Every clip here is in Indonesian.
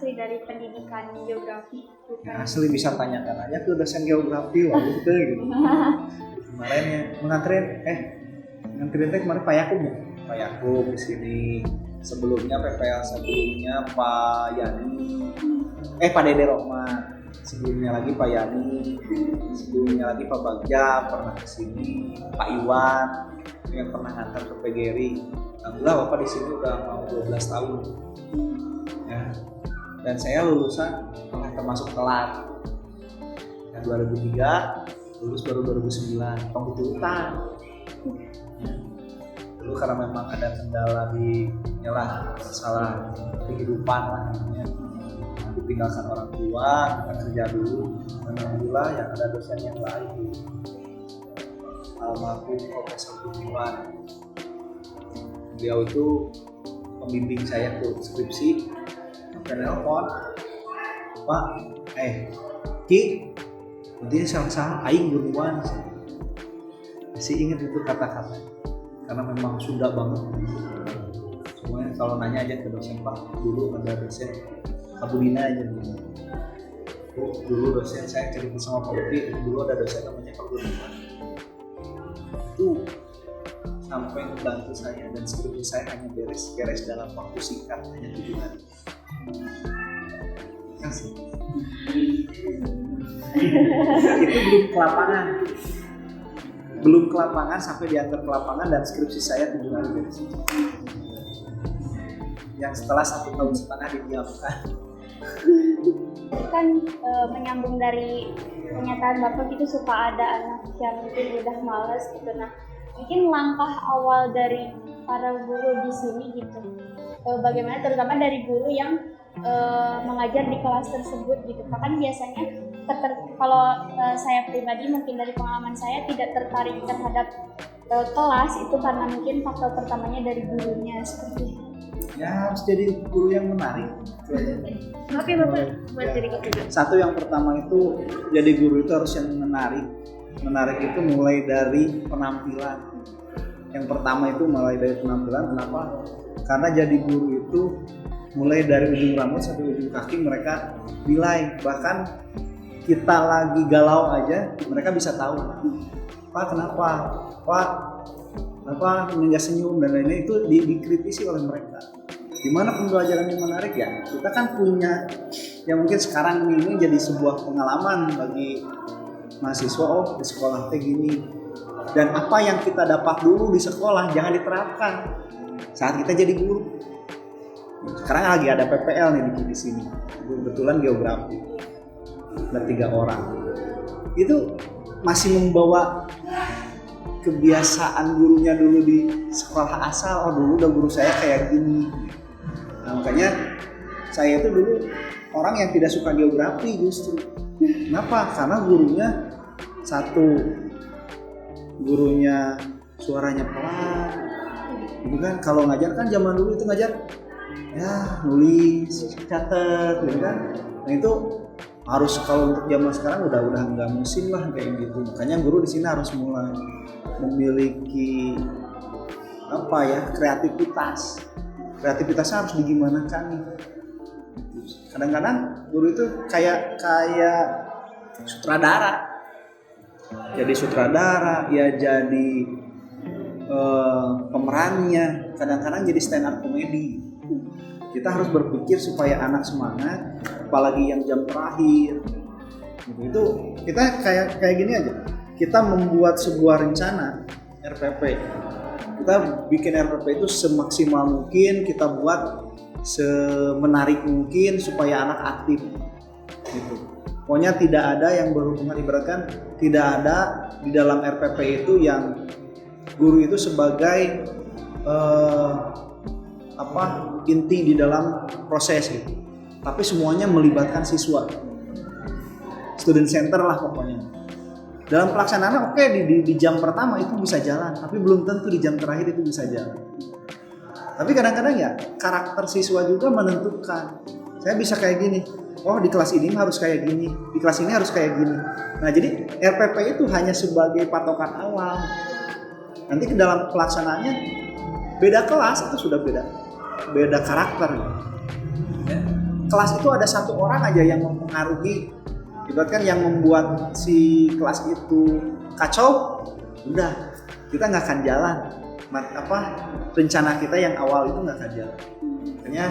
asli dari pendidikan geografi. Ya, asli bisa tanyakan aja ke dosen geografi waktu itu gitu. Kemarin ya nganterin teh kemarin Pak Yakub di sini. Sebelumnya PPL sebelumnya Pak Yani, Pak Dede Rohman. Sebelumnya lagi Pak Yani, sebelumnya lagi Pak Bagja pernah kesini, Pak Iwan yang pernah ngantar ke PGRI. Alhamdulillah Bapak di sini udah mau 12 tahun. Ya. Dan saya lulusan termasuk telat. Yang 2003 lulus baru 2009, penghututan. Dulu karena memang ada kendala di masalah kehidupan lah namanya. Ditinggalkan orang tua, kita kerja dulu. Dan alhamdulillah yang ada dosen yang lain. Almarhum Profesor Budiman. Beliau itu pembimbing saya ke skripsi. Sampai nelpon, Pak, Ki, nanti salah aing buruan. Masih ingat itu kata-kata, karena memang Sunda banget. Semuanya kalau nanya aja ke dosen, Pak, dulu ada dosen Kabudina aja gitu. Dulu dosen saya cerita sama Pak Budi, dulu ada dosen namanya Pak Budiman. Itu sampai membantu saya dan skripsi saya hanya beres dalam waktu singkat, hanya 7 hari. Kasih. Itu belum ke lapangan sampai diantar ke lapangan dan skripsi saya 7 hari beres. Yang setelah 1,5 tahun didiamkan. Kan menyambung dari pernyataan Bapak gitu, suka ada anak yang mungkin udah males gitu. Nah, mungkin langkah awal dari para guru di sini gitu, bagaimana terutama dari guru yang mengajar di kelas tersebut gitu. Kan biasanya kalau saya pribadi mungkin dari pengalaman saya tidak tertarik terhadap kelas itu karena mungkin faktor pertamanya dari gurunya seperti itu. Ya harus jadi guru yang menarik. Oke Bapak, buat jadi gitu. Satu yang pertama itu jadi guru itu harus yang menarik. Menarik itu mulai dari penampilan. Yang pertama itu mulai dari penampilan. Kenapa? Karena jadi guru itu mulai dari ujung rambut sampai ujung kaki mereka nilai. Bahkan kita lagi galau aja mereka bisa tahu. Pak kenapa? Pak kenapa nggak senyum dan lain-lain, itu dikritisi oleh mereka. Gimana pembelajaran yang menarik ya? Kita kan punya yang mungkin sekarang ini jadi sebuah pengalaman bagi mahasiswa, di sekolah kayak gini. Dan apa yang kita dapat dulu di sekolah jangan diterapkan saat kita jadi guru. Sekarang lagi ada PPL nih di sini. Kebetulan geografi. Ada 3 orang. Itu masih membawa kebiasaan gurunya dulu di sekolah asal. Dulu udah guru saya kayak gini. Nah, makanya saya itu dulu orang yang tidak suka geografi justru. Kenapa? Karena gurunya suaranya pelan. Itu kan kalau ngajar kan zaman dulu itu ngajar ya nulis, catat gitu kan. Nah itu harus, kalau untuk zaman sekarang udah nggak musim lah kayak gitu. Makanya guru di sini harus mulai memiliki kreativitas. Kreativitasnya harus digimanakan nih. Kadang-kadang guru itu kayak sutradara. Jadi sutradara, ya jadi pemerannya. Kadang-kadang jadi stand up comedy. Kita harus berpikir supaya anak semangat, apalagi yang jam terakhir. Itu kita kayak gini aja. Kita membuat sebuah rencana RPP. Kita bikin RPP itu semaksimal mungkin, kita buat semenarik mungkin supaya anak aktif. Gitu. Pokoknya tidak ada yang berhubungan, ibaratkan tidak ada di dalam RPP itu yang guru itu sebagai inti di dalam proses gitu. Tapi semuanya melibatkan siswa. Student center lah pokoknya. Dalam pelaksanaan di jam pertama itu bisa jalan, tapi belum tentu di jam terakhir itu bisa jalan. Tapi kadang-kadang ya karakter siswa juga menentukan. Saya bisa kayak gini, di kelas ini harus kayak gini, di kelas ini harus kayak gini. Nah jadi RPP itu hanya sebagai patokan awal. Nanti ke dalam pelaksanaannya beda kelas itu sudah beda karakter. Ya. kelas itu ada satu orang aja yang mempengaruhi, ibaratkan yang membuat si kelas itu kacau, udah kita nggak akan jalan. Rencana kita yang awal itu nggak akan jalan. Makanya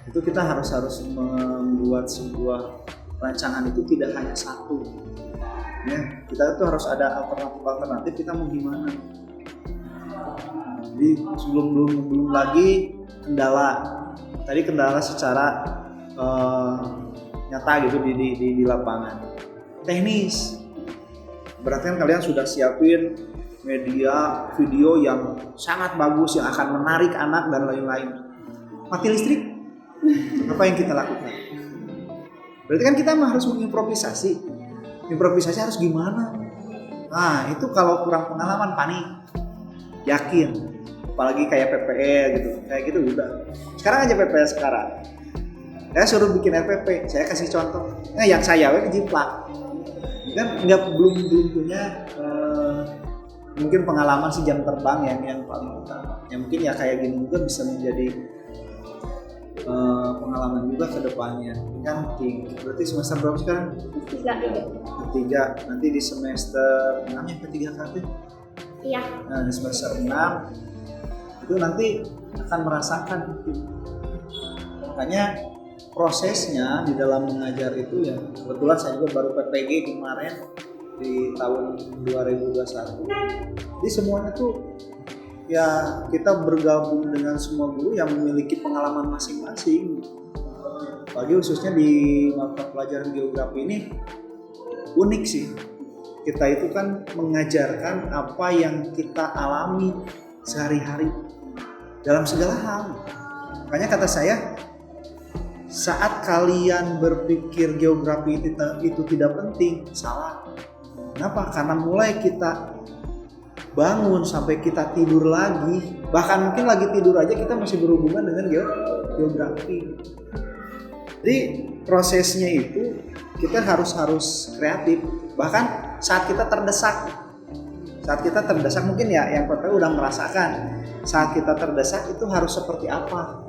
itu kita harus membuat sebuah rancangan itu tidak hanya satu. Ya, kita tuh harus ada alternatif kita mau gimana. Jadi belum lagi kendala. Tadi kendala secara nyata gitu di lapangan. Teknis. Berarti kan kalian sudah siapin media video yang sangat bagus yang akan menarik anak dan lain-lain. Mati listrik, apa yang kita lakukan? Berarti kan kita harus mengimprovisasi. Improvisasi harus gimana? Nah itu kalau kurang pengalaman panik, yakin. Apalagi kayak PPL gitu, kayak gitu udah. Sekarang aja PPL sekarang. Saya suruh bikin RPP, saya kasih contoh. Nah yang saya kejiplak. Kan belum punya mungkin pengalaman sih jam terbang yang paling utama. Ya mungkin ya kayak gini juga bisa menjadi pengalaman juga ke depannya. Kan berarti semester berapa sekarang? Ketiga. Nanti di semester 6 yang ketiga kali. Iya. Nah di semester 6 itu nanti akan merasakan itu. Makanya prosesnya di dalam mengajar itu ya kebetulan saya juga baru PPG kemarin di tahun 2021. Jadi semuanya tuh ya kita bergabung dengan semua guru yang memiliki pengalaman masing-masing. Apalagi khususnya di mata pelajaran geografi ini unik sih. Kita itu kan mengajarkan apa yang kita alami sehari-hari dalam segala hal. Makanya kata saya, saat kalian berpikir geografi itu tidak penting, salah. Kenapa? Karena mulai kita bangun sampai kita tidur lagi, bahkan mungkin lagi tidur aja kita masih berhubungan dengan geografi. Jadi prosesnya itu kita harus kreatif. Bahkan saat kita terdesak mungkin ya yang pertama udah merasakan saat kita terdesak itu harus seperti apa.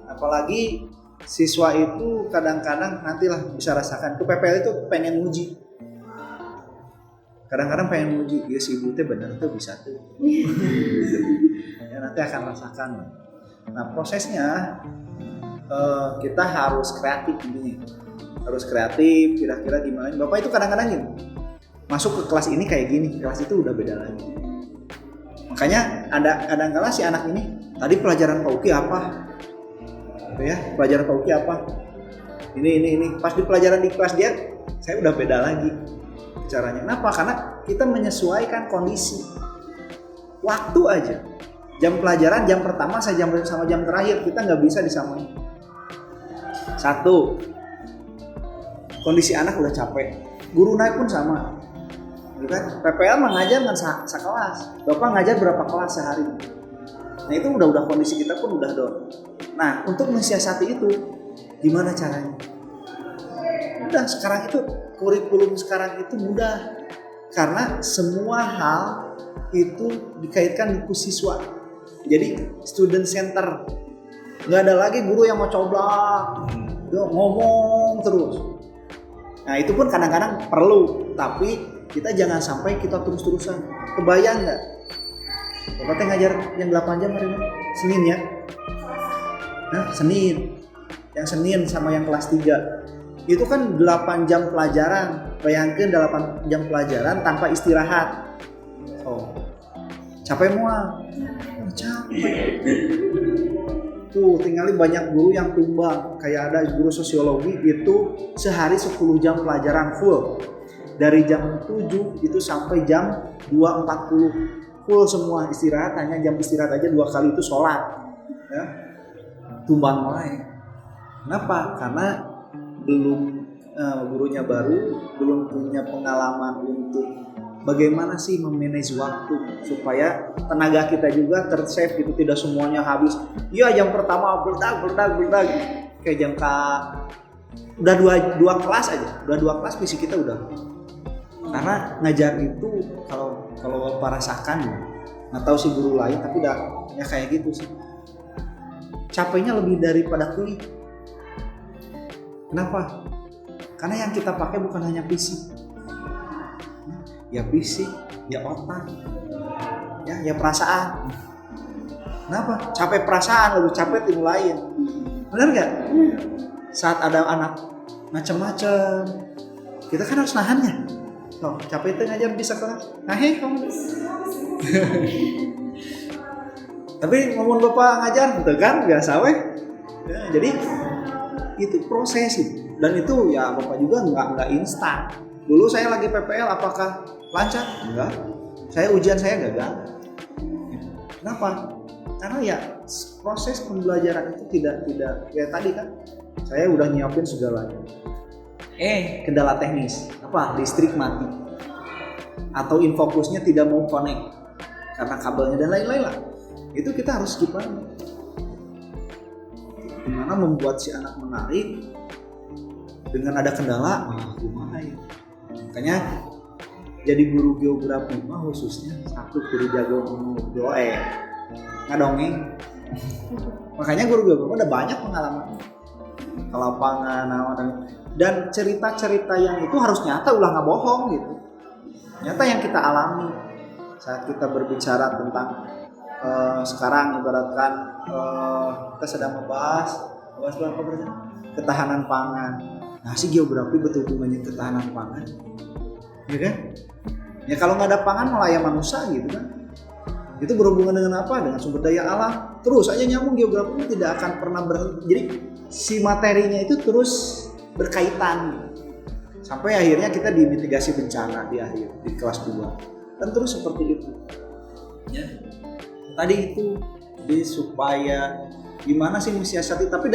Apalagi siswa itu kadang-kadang nantilah bisa rasakan ke PPL itu pengen nguji. Kadang-kadang pengen nguji, ya si ibu teh bener tuh bisa tuh. Ya nanti akan rasakan. Nah prosesnya kita harus kreatif ini. Harus kreatif, kira-kira gimana. Bapak itu kadang-kadang gini, masuk ke kelas ini kayak gini, kelas itu udah beda lagi. Makanya ada kadang-kala si anak ini, tadi pelajaran Pak Uki apa? Ya, pelajaran Pak Uki apa? Ini. Pas di pelajaran di kelas dia, saya udah beda lagi caranya. Kenapa? Karena kita menyesuaikan kondisi. Waktu aja. Jam pelajaran, jam pertama sama jam terakhir kita nggak bisa disamain. Satu, kondisi anak udah capek. Guru naik pun sama. Kan? PPL mengajar dengan sekelas. Bapak ngajar berapa kelas sehari? Nah itu udah kondisi kita pun udah down. Nah untuk mensiasati itu gimana caranya? Udah sekarang itu kurikulum sekarang itu mudah karena semua hal itu dikaitkan dengan siswa. Jadi student center. Nggak ada lagi guru yang mau coba ngomong terus. Nah itu pun kadang-kadang perlu, tapi kita jangan sampai kita terus-terusan. Kebayang nggak? Bapak teh ngajar yang 8 jam hari ini? Senin ya? Nah, Senin. Yang Senin sama yang kelas 3. Itu kan 8 jam pelajaran. Bayangkan 8 jam pelajaran tanpa istirahat. Oh. Capek mual. Capek. Tuh, tinggalin banyak guru yang tumbang. Kayak ada guru sosiologi itu sehari 10 jam pelajaran full. Dari jam 7 itu sampai jam 2.40 full semua istirahat, hanya jam istirahat aja 2 kali itu sholat ya. Tumbang lain. Kenapa? Karena belum gurunya baru, belum punya pengalaman untuk bagaimana sih memanage waktu supaya tenaga kita juga tersave gitu, tidak semuanya habis. Iya jam pertama berdag kayak jam udah dua kelas aja, udah 2 kelas fisik kita udah. Karena ngajar itu kalau Bapak rasakan ya, nggak tahu sih guru lain tapi udah ya kayak gitu sih. capeknya lebih daripada kulit. Kenapa? Karena yang kita pakai bukan hanya fisik, ya fisik, ya otak, ya perasaan. Kenapa? Capek perasaan lebih capek tim lain. Benar nggak? Saat ada anak macam-macam, kita kan harus nahannya. Oh, capek itu ngajar bisa kelas. Nah, kamu. Tapi ngomong bapak ngajar, gitu kan? Biasa weh. Ya, jadi itu proses itu. Dan itu ya bapak juga nggak instan. Dulu saya lagi PPL, apakah lancar? Enggak. Ujian saya gagal. Kenapa? Karena ya proses pembelajaran itu tidak ya tadi kan saya udah nyiapin segalanya. Kendala teknis apa? Listrik mati atau infokusnya tidak mau connect karena kabelnya dan lain-lain lah. Itu kita harus gimana? Gimana membuat si anak menarik dengan ada kendala? Gimana ya? Makanya jadi guru geografi khususnya satu guru jago ngadongeng. Makanya guru geografi ada banyak pengalaman ke lapangan dan cerita-cerita yang itu harus nyata, ulah nggak bohong gitu. Nyata yang kita alami saat kita berbicara tentang sekarang ibaratkan kita sedang membahas apa ketahanan pangan. Nah si geografi betul hubungannya ketahanan pangan, ya kan? Ya kalau nggak ada pangan malah ya manusia gitu kan. Itu berhubungan dengan apa? Dengan sumber daya alam. Terus aja nyambung, geografi itu tidak akan pernah berhenti. Jadi si materinya itu terus berkaitan sampai akhirnya kita di mitigasi bencana di akhir di kelas 2 dan terus seperti itu. Ya. Tadi itu jadi supaya gimana sih mensiasati, tapi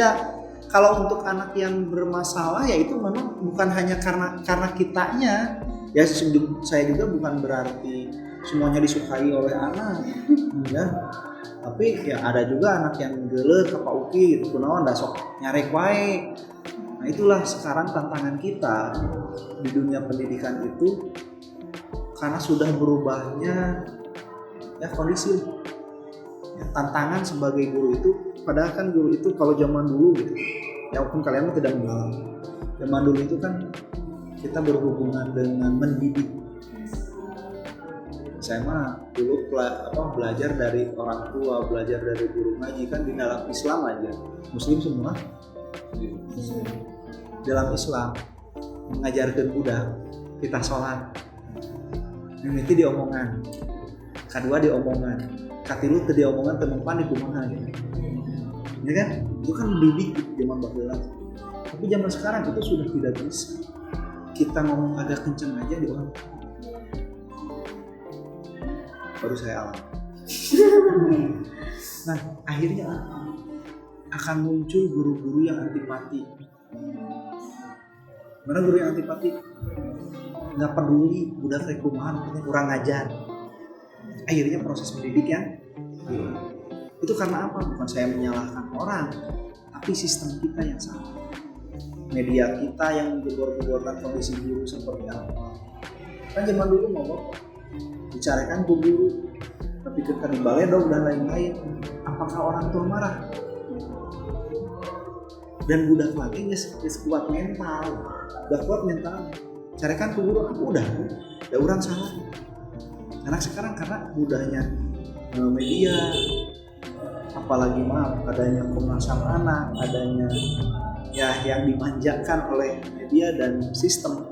kalau untuk anak yang bermasalah ya itu memang bukan hanya karena kitanya. Ya saya juga bukan berarti semuanya disukai oleh anak, ya. Tapi ya ada juga anak yang geuleuh ka Pak Uki gitu, kunaon da sok nyarek wae. Nah itulah sekarang tantangan kita di dunia pendidikan itu karena sudah berubahnya ya kondisi. Ya, tantangan sebagai guru itu, padahal kan guru itu kalau zaman dulu gitu, ya walaupun kalian tidak mengalami. Zaman dulu itu kan kita berhubungan dengan mendidik. Saya mah dulu belajar dari orang tua, belajar dari guru ngaji kan di dalam Islam aja. Muslim semua. Dalam Islam mengajarkan budak kita sholat. Ini diomongan. Kedua diomongan. Katilu teu diomongan temempan di kumaha gitu. Ya kan? Itu kan mendidik zaman baheula. Tapi zaman sekarang itu sudah tidak bisa. Kita ngomong agak kenceng aja di orang. Baru saya alami. Nah, akhirnya akan muncul guru-guru yang antipati. Mana guru yang antipati? Nggak peduli, udah rekumahan, kurang ngajar. Akhirnya proses pendidik yang itu karena apa? Bukan saya menyalahkan orang, tapi sistem kita yang salah. Media kita yang menggembor-gemborkan kondisi guru seperti apa. Kan zaman dulu mau apa? Bicarakan bu guru, tapi ketika di baledog dan lain-lain, apakah orang tua marah? Dan budak lagi nggak kuat mental, udah kuat mental. Carikan ke guru, aku udah orang salah. Anak sekarang karena mudahnya media, apalagi adanya Komnas HAM anak, adanya ya yang dimanjakan oleh media dan sistem,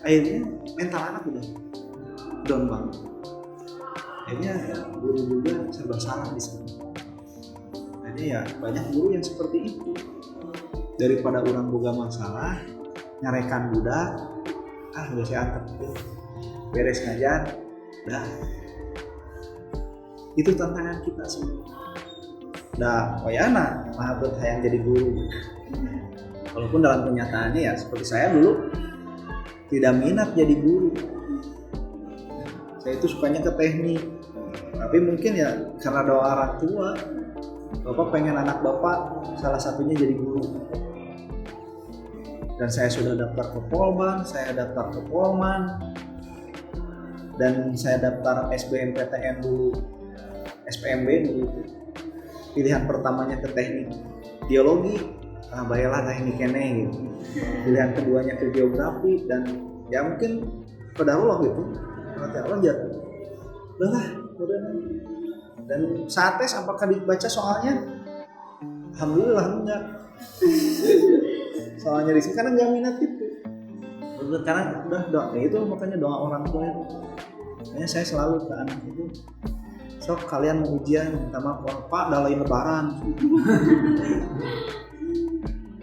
akhirnya mental anak udah down banget. Akhirnya ya, guru juga serba salah di sana. Akhirnya ya banyak guru yang seperti itu. Daripada orang boga masalah, nyarekan budak, udah saya antep, beres ngajar, dah. Itu tantangan kita semua. Dah, wayana mahabet hayang jadi guru. Walaupun dalam kenyataannya ya seperti saya dulu tidak minat jadi guru. Saya itu sukanya ke teknik. Tapi mungkin ya karena doa orang tua, Bapak pengen anak Bapak salah satunya jadi guru. Dan saya sudah daftar ke Polban, saya daftar ke Polman, dan saya daftar SBMPTN dulu, SPMB dulu. pilihan pertamanya ke teknik biologi, bayalah teknik kene gitu. Pilihan keduanya ke geografi dan ya mungkin qadarullah gitu. Lanjut. Udah. Dan saat tes apakah dibaca soalnya? Alhamdulillah enggak. Soalnya di sini karena nggak minat itu. Karena udah doa itu makanya doa orang tua itu. Makanya saya selalu ke anak itu, sok kalian mau ujian minta maaf Pak dalain lebaran.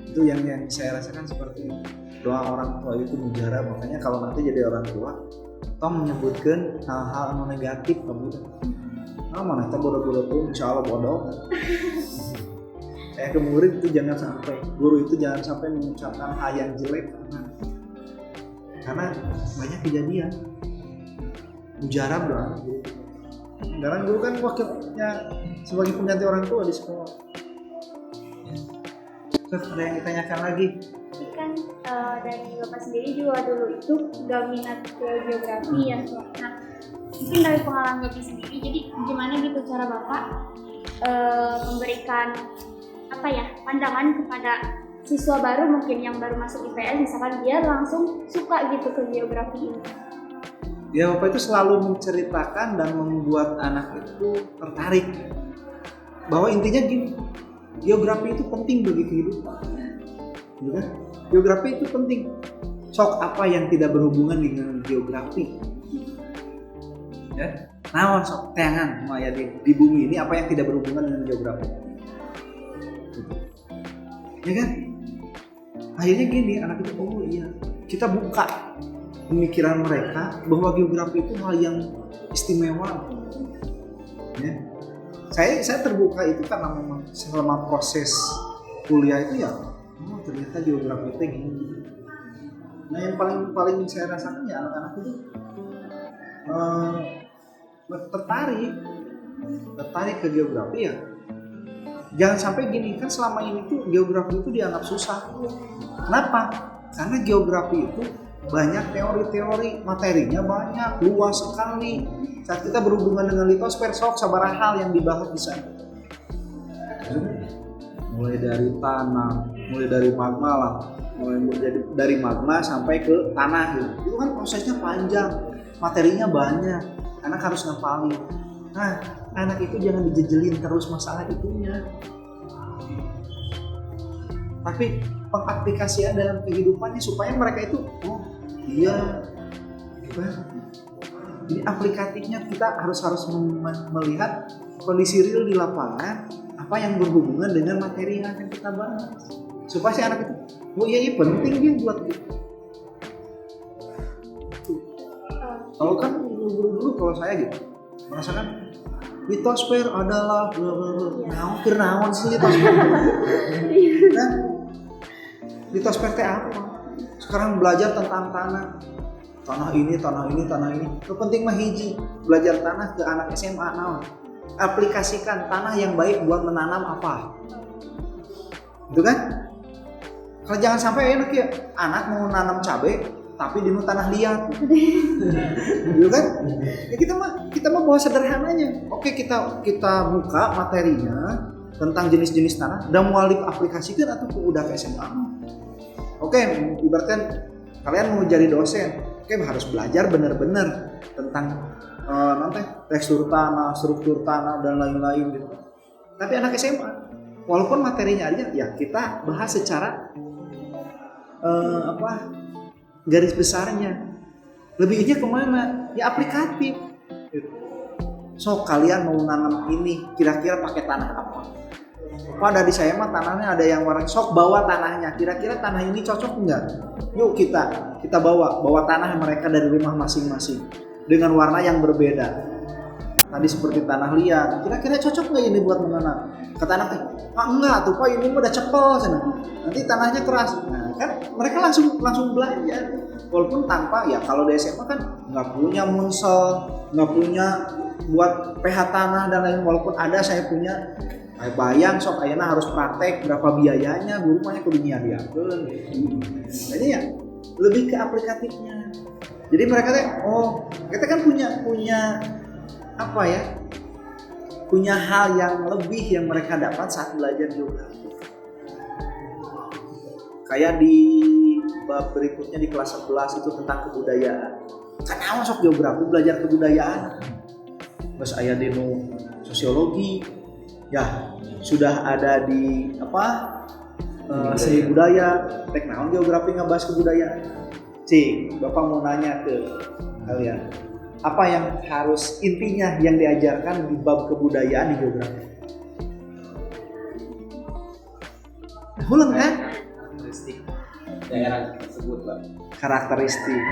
Itu yang saya rasakan seperti itu. Doa orang tua itu mujarab, makanya kalau nanti jadi orang tua tong menyebutkan hal-hal negatif kamu itu. Mana kita bodoh-bodoh tuh insya Allah bodoh. Ke murid itu jangan sampai, guru itu jangan sampai mengucapkan hal yang jelek karena banyak kejadian mujarab doang. Karena guru kan wakilnya sebagai pengganti orang tua di sekolah. Terus ada yang ditanyakan lagi? Tapi kan dari Bapak sendiri juga dulu itu udah minat ke geografi ya. Nah, mungkin dari pengalaman Bapak sendiri, jadi gimana gitu cara Bapak memberikan pandangan kepada siswa baru mungkin yang baru masuk IPS, misalkan dia langsung suka gitu ke geografi ini? Ya Bapak itu selalu menceritakan dan membuat anak itu tertarik bahwa intinya gini, geografi itu penting bagi kehidupan, gitu kan? Geografi itu penting. Sok apa yang tidak berhubungan dengan geografi? Ya, naon sok teangan ya di bumi ini apa yang tidak berhubungan dengan geografi? Ya kan? Akhirnya gini, anak itu oh iya, kita buka pemikiran mereka bahwa geografi itu hal yang istimewa. Ya. Saya terbuka itu karena memang selama proses kuliah itu ya, oh ternyata geografi itu gini. Nah yang paling saya rasakan ya anak-anak itu tertarik ke geografi ya. Jangan sampai gini, kan selama ini tuh geografi itu dianggap susah. Kenapa? Karena geografi itu banyak teori-teori, materinya banyak, luas sekali. Saat kita berhubungan dengan litosfer, sok sabar hal yang dibahas di sana. Mulai dari tanah, mulai dari magma lah, dari magma sampai ke tanah gitu. Itu kan prosesnya panjang, materinya banyak, anak harus ngapalin. Nah, anak itu jangan dijejelin terus masalah itunya. Tapi pengaplikasian dalam kehidupannya supaya mereka itu, oh iya, ini aplikatifnya kita harus melihat kondisi real di lapangan, apa yang berhubungan dengan materi yang akan kita bahas. Supaya si anak itu, oh iya penting dia buat gitu. Kalau kan dulu kalau saya gitu, merasakan litosfer adalah naon sih litosfer. Kan litosfer teh apa? Sekarang belajar tentang tanah ini. Itu penting mah hiji, belajar tanah ke anak SMA naon. Aplikasikan tanah yang baik buat menanam apa. Gitu kan? Kalau jangan sampai enak ya, anak mau nanam cabai tapi di tanah liat. Gitu kan? Ya kita mah bawa sederhananya. Oke, kita buka materinya tentang jenis-jenis tanah dan mau aplikasikan atau udah ke SMA. Oke, ibaratkan kalian mau jadi dosen, oke harus belajar benar-benar tentang tekstur tanah, struktur tanah dan lain-lain gitu. Tapi anak SMA, walaupun materinya aja, ya kita bahas secara garis besarnya. Lebihnya kemana? Ya aplikatif. So kalian mau nanam ini, kira-kira pakai tanah apa? Pada di saya mah tanahnya ada yang warna, sok bawa tanahnya. Kira-kira tanah ini cocok enggak? Yuk kita bawa tanah mereka dari rumah masing-masing dengan warna yang berbeda. Tadi seperti tanah liat, kira-kira cocok nggak ini buat menanam? Kata anak, Pak enggak tuh Pak, ini udah cepel sana. Nanti tanahnya keras. Nah kan mereka langsung belajar. Walaupun tanpa ya kalau di SMA kan nggak punya munsel, nggak punya buat pH tanah dan lain. Walaupun ada saya punya. Bayang sok ayeuna harus praktek berapa biayanya, guru mah kudu nyiadiakeun. Jadi ya lebih ke aplikatifnya. Jadi mereka teh kita kan punya apa ya? punya hal yang lebih yang mereka dapat saat belajar geografi. Kayak di bab berikutnya di kelas 11 itu tentang kebudayaan. Kan masuk geografi belajar kebudayaan. Terus aya di sosiologi, ya sudah ada di seni budaya, teknologi geografi ngebahas kebudayaan. Cik, Bapak mau nanya ke kalian, apa yang harus intinya yang diajarkan di bab kebudayaan di geografi? Ulang kan? Karakteristik daerah tersebut, Pak. Karakteristik.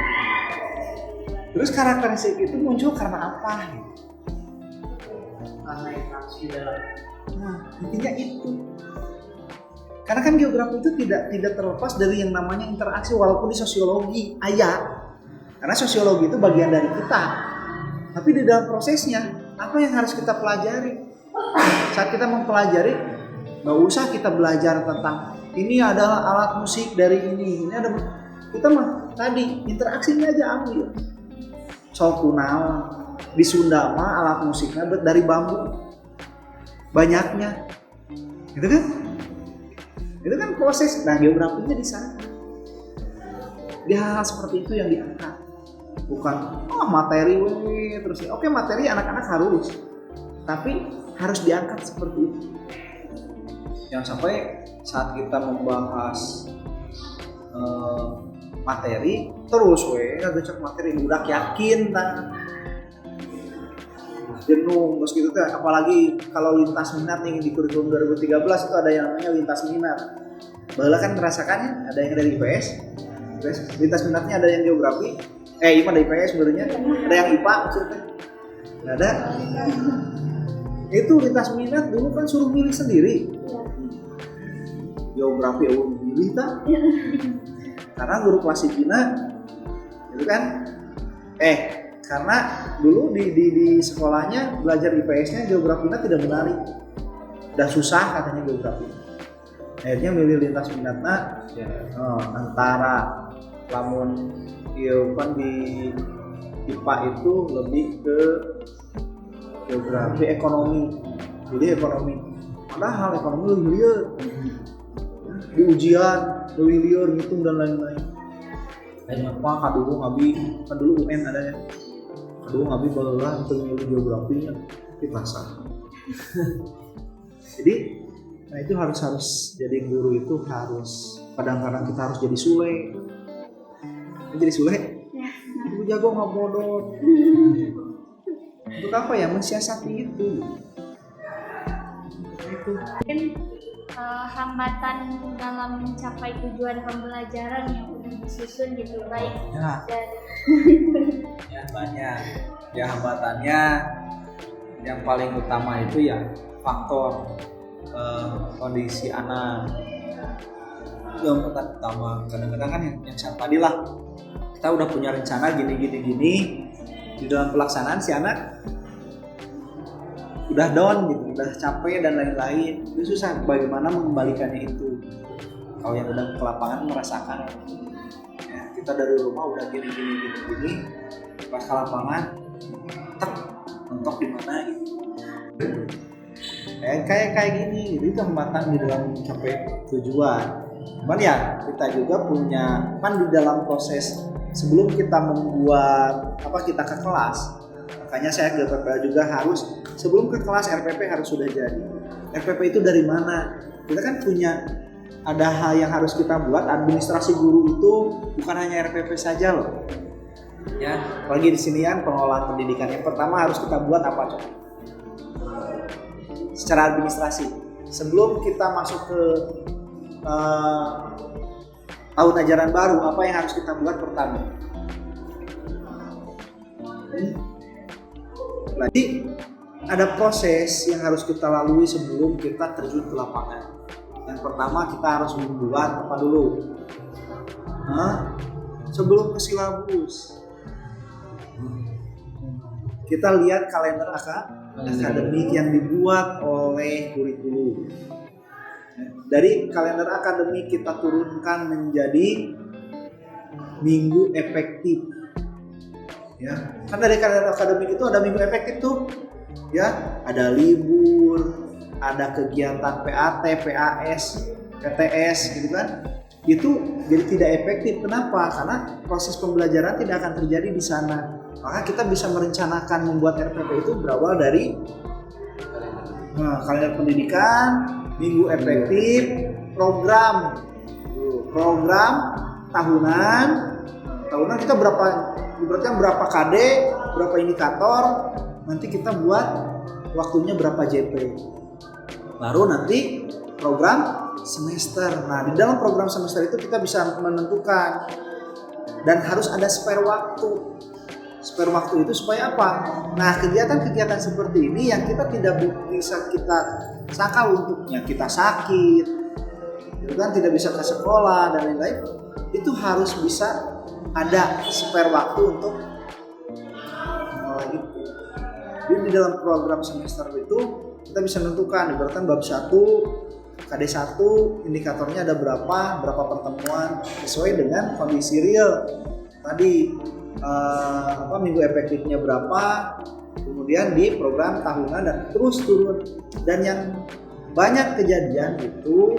Terus karakteristik itu muncul karena apa? Karena interaksi dalam. Nah, intinya itu. Karena kan geografi itu tidak terlepas dari yang namanya interaksi, walaupun di sosiologi ayat. Karena sosiologi itu bagian dari kita. Tapi di dalam prosesnya, apa yang harus kita pelajari? Saat kita mempelajari, nggak usah kita belajar tentang ini adalah alat musik dari ini ada. Kita mah tadi interaksinya aja ambil. Sok kunaon di Sunda mah alat musiknya dari bambu. Banyaknya. Gitu kan? Itu kan proses, nah geografinya di sana. Di hal-hal seperti itu yang diangkat. Bukan materi terus. Oke, materi anak-anak harus. Tapi harus diangkat seperti itu. Jangan sampai saat kita membahas materi terus ngecek materi budak yakin jenuh terus gitu kan, apalagi kalau lintas minat nih di kurikulum 2013 itu ada yang namanya lintas minat. Bahwa kan merasakannya ada yang dari IPS, lintas minatnya ada yang geografi, IPA ada IPS sebenarnya, ada yang IPA maksudnya. Nggak ada. Itu lintas minat dulu kan suruh milih sendiri. Geografi milih tak? Karena guru kelas Cina itu kan karena dulu di sekolahnya belajar IPS-nya geografinya tidak menarik dan susah katanya geografi. Akhirnya milih lintas minatnya antara lamun kan di IPA itu lebih ke geografi ekonomi, jadi ekonomi. Padahal ekonomi lebih liar di ujian, lebih liar ngitung dan lain-lain. Apa kadugu ngabi kan dulu UN adanya. Kadugu ngabi bala untuk milih geografinya di pasar. Jadi nah itu harus jadi guru itu harus kadang-kadang kita harus jadi sule. Jadi sule. Aku jago ngabodot. Untuk apa ya mensiasati itu? Itu. Mungkin hambatan dalam mencapai tujuan pembelajaran yang udah disusun gitu baik dari Ya banyak. Ya hambatannya yang paling utama itu ya faktor kondisi anak. Itu yang pertama. Kadang-kadang kan yang saya tadi lah, kita udah punya rencana gini di dalam pelaksanaan si anak udah down gitu, udah capek dan lain-lain. Itu susah bagaimana mengembalikannya itu. Kalau yang udah ke lapangan merasakan, ya, kita dari rumah udah gini, pas ke lapangan, mentok di mana gitu. Kayak gini, jadi itu hambatan di dalam mencapai tujuan. Cuman ya kita juga punya kan di dalam proses sebelum kita membuat kita ke kelas. Makanya saya ke PPL juga harus sebelum ke kelas RPP harus sudah jadi. RPP itu dari mana? Kita kan punya ada hal yang harus kita buat. Administrasi guru itu bukan hanya RPP saja loh. Ya, apalagi di sini kan pengelolaan pendidikan. Yang pertama harus kita buat apa coba? Secara administrasi. Sebelum kita masuk ke tahun ajaran baru, apa yang harus kita buat pertama? Jadi ada proses yang harus kita lalui sebelum kita terjun ke lapangan. Yang pertama kita harus membuat apa dulu? Sebelum ke silabus, kita lihat kalender akademik yang dibuat oleh kurikulum. Dari kalender akademik kita turunkan menjadi minggu efektif. Ya, kan dari kalender akademik itu ada minggu efektif tuh. ya, ada libur, ada kegiatan PAT, PAS, PTS gitu kan. Itu jadi tidak efektif. Kenapa? Karena proses pembelajaran tidak akan terjadi di sana. Maka kita bisa merencanakan membuat RPP itu berawal dari kalender pendidikan, minggu efektif, program tahunan kita berapa KD, berapa indikator, nanti kita buat waktunya berapa JP. Baru nanti program semester. Nah, di dalam program semester itu kita bisa menentukan, dan harus ada spare waktu. Spare waktu itu supaya apa? Nah, kegiatan-kegiatan seperti ini yang kita tidak bisa kita sangkal untuknya. Kita sakit, itu kan tidak bisa ke sekolah dan lain-lain. Itu harus bisa ada spare waktu untuk itu. Jadi di dalam program semester itu kita bisa menentukan, ibaratkan bab 1, KD 1, indikatornya ada berapa pertemuan sesuai dengan kondisi real. Tadi minggu efektifnya berapa, kemudian di program tahunan dan terus turun. Dan yang banyak kejadian itu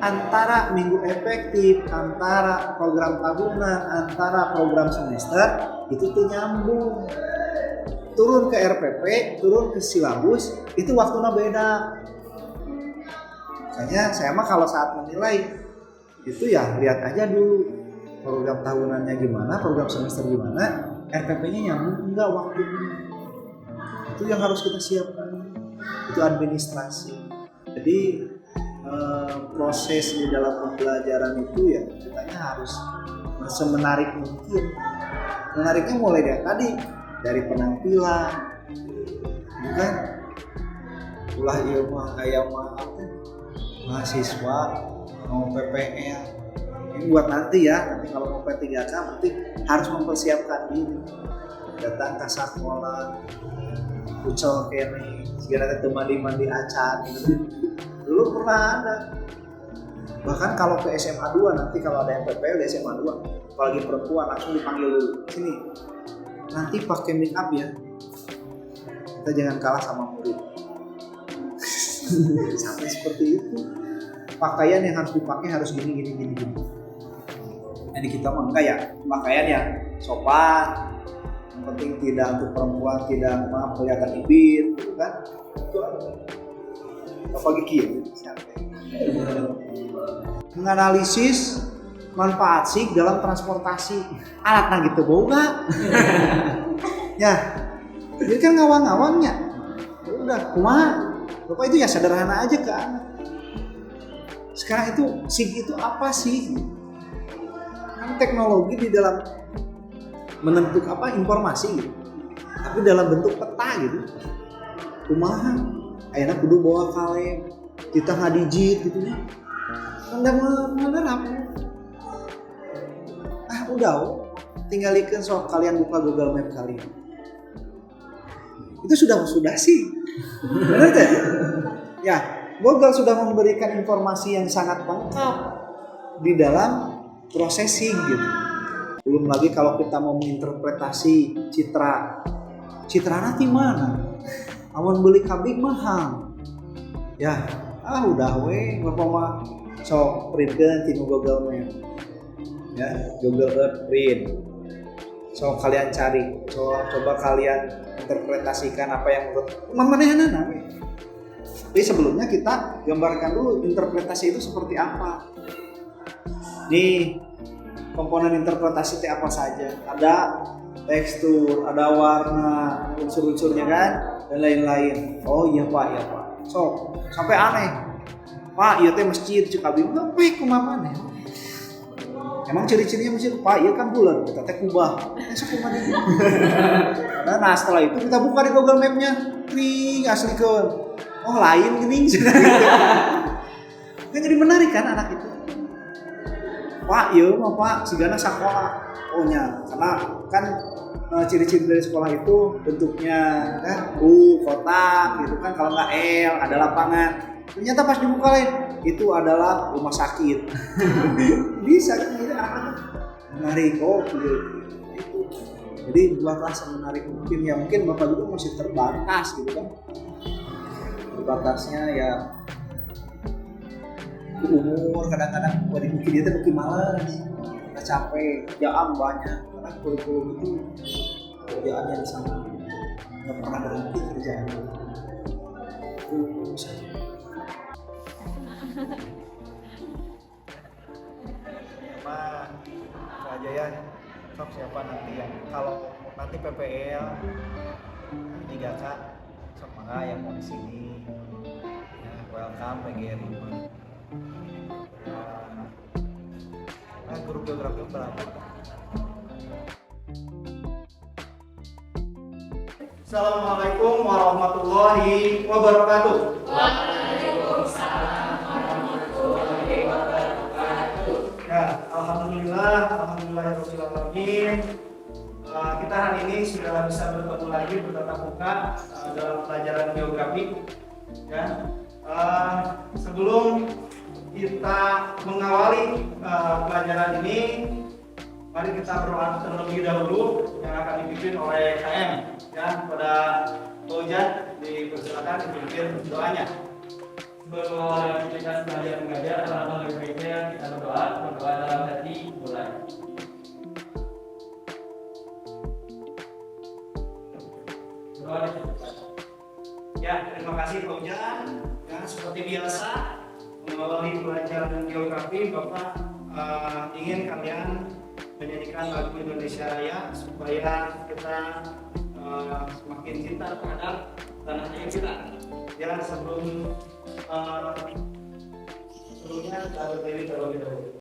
antara minggu efektif, antara program tahunan, antara program semester itu tuh nyambung. Turun ke RPP, turun ke silabus, itu waktunya beda. Makanya saya mah kalau saat menilai itu ya lihat aja dulu program tahunannya gimana, program semester gimana, RPP-nya nyambung enggak waktunya. Itu yang harus kita siapkan. Itu administrasi. Jadi proses di dalam pembelajaran itu ya katanya harus semenarik mungkin. Menariknya mulai dari penampilan, bukan ulah ilmu kayak mahasiswa mau PPL ini buat nanti kalau mau P3K berarti harus mempersiapkan diri, datang ke sekolah, ucol kene, segera mandi acan gitu. Dulu pernah ada. Bahkan kalau ke SMA 2 nanti kalau ada yang PPL di SMA 2, apalagi perempuan langsung dipanggil dulu. Sini. Nanti pakai make up ya. Kita jangan kalah sama murid. Sampai seperti itu. Pakaian yang harus dipakai harus gini. Jadi kita mah enggak ya. Pakaian yang sopan. Yang penting tidak untuk perempuan tidak kelihatan bibir, gitu kan? Itu apalagi kieu. Menganalisis manfaat SIG dalam transportasi. Alatnya gitu boga. Ya. Jadi kan ngawang-ngawangnya. Udah, kumaha? Bapak itu ya sederhana aja ke anak. Sekarang itu SIG itu apa sih? Kan teknologi di dalam menentukan informasi gitu. Tapi dalam bentuk peta gitu. Kumaha? Ayeuna kudu bawa kalem. Kita ngadijit gitu ya. Kan menerap. Udah, tinggalkan sok kalian buka Google Map kalian. Itu sudah sih. Benar kan? Ya, Google sudah memberikan informasi yang sangat lengkap di dalam processing gitu. Belum lagi kalau kita mau menginterpretasi citra nanti mana? Amun beli kabik mahal. Ya, udah bapak mah sok printkeun tina Google Map. Ya, Google Earth print. So kalian cari, coba kalian interpretasikan apa yang menurut manehna. Tapi sebelumnya kita gambarkan dulu interpretasi itu seperti apa. Nih, komponen interpretasi itu apa saja? Ada tekstur, ada warna, unsur-unsurnya kan, dan lain-lain. Oh iya Pak. So, sampai aneh. Pak, iya teh masjid Cikabi. Apa kumaha maneh? Emang ciri-cirinya masjid Pak, iya kan bulan, kita teh kubah. Masuk kubah deh. Nah, setelah itu kita buka di Google Map-nya. Kring, aslikeun. Oh, lain geuning. Kan jadi menarik kan anak itu. Pak, ieu mah Pak, sigana sakola. Oh nya, karena kan ciri-ciri dari sekolah itu bentuknya kan kotak gitu kan, kalau enggak L ada lapangan. Ternyata pas dibuka lain, itu adalah rumah sakit. Bisa kan ini apa? Menarik gitu. Jadi buatlah semenarik mungkin, ya mungkin Bapak juga masih terbatas gitu kan. Terbatasnya ya ke umur, kadang-kadang gua dibikin dia tuh mungkin malas, karena capek, kerjaan banyak, karena kurikulum itu kerjaannya di sana nggak pernah berhenti kerjaan itu saja. Sama itu aja ya, sok siapa nanti yang kalau nanti PPL 3K sok mangga yang mau di sini ya, welcome PGRI nah guru geografi berapa. Assalamualaikum warahmatullahi wabarakatuh. Ya, alhamdulillahirobbilalamin. Kita hari ini sudah bisa bertemu lagi bertatap muka dalam pelajaran geografi. Ya, sebelum kita mengawali pelajaran ini, mari kita berdoa terlebih dahulu yang akan dipimpin oleh KM. Ya, pada Ojat dipersilakan dipimpin doanya. Sebelum kita belajar mengajar, alangkah lebih baiknya kita berdoa dalam hati mulai. Berdoa di depan. Ya, terima kasih Pak Ujan. Ya, seperti biasa mengawali pelajaran geografi, Bapak ingin kalian menyanyikan lagu Indonesia Raya supaya kita semakin cinta terhadap tanah air kita. Ya, sebelumnya kita berkeliling terlebih dahulu.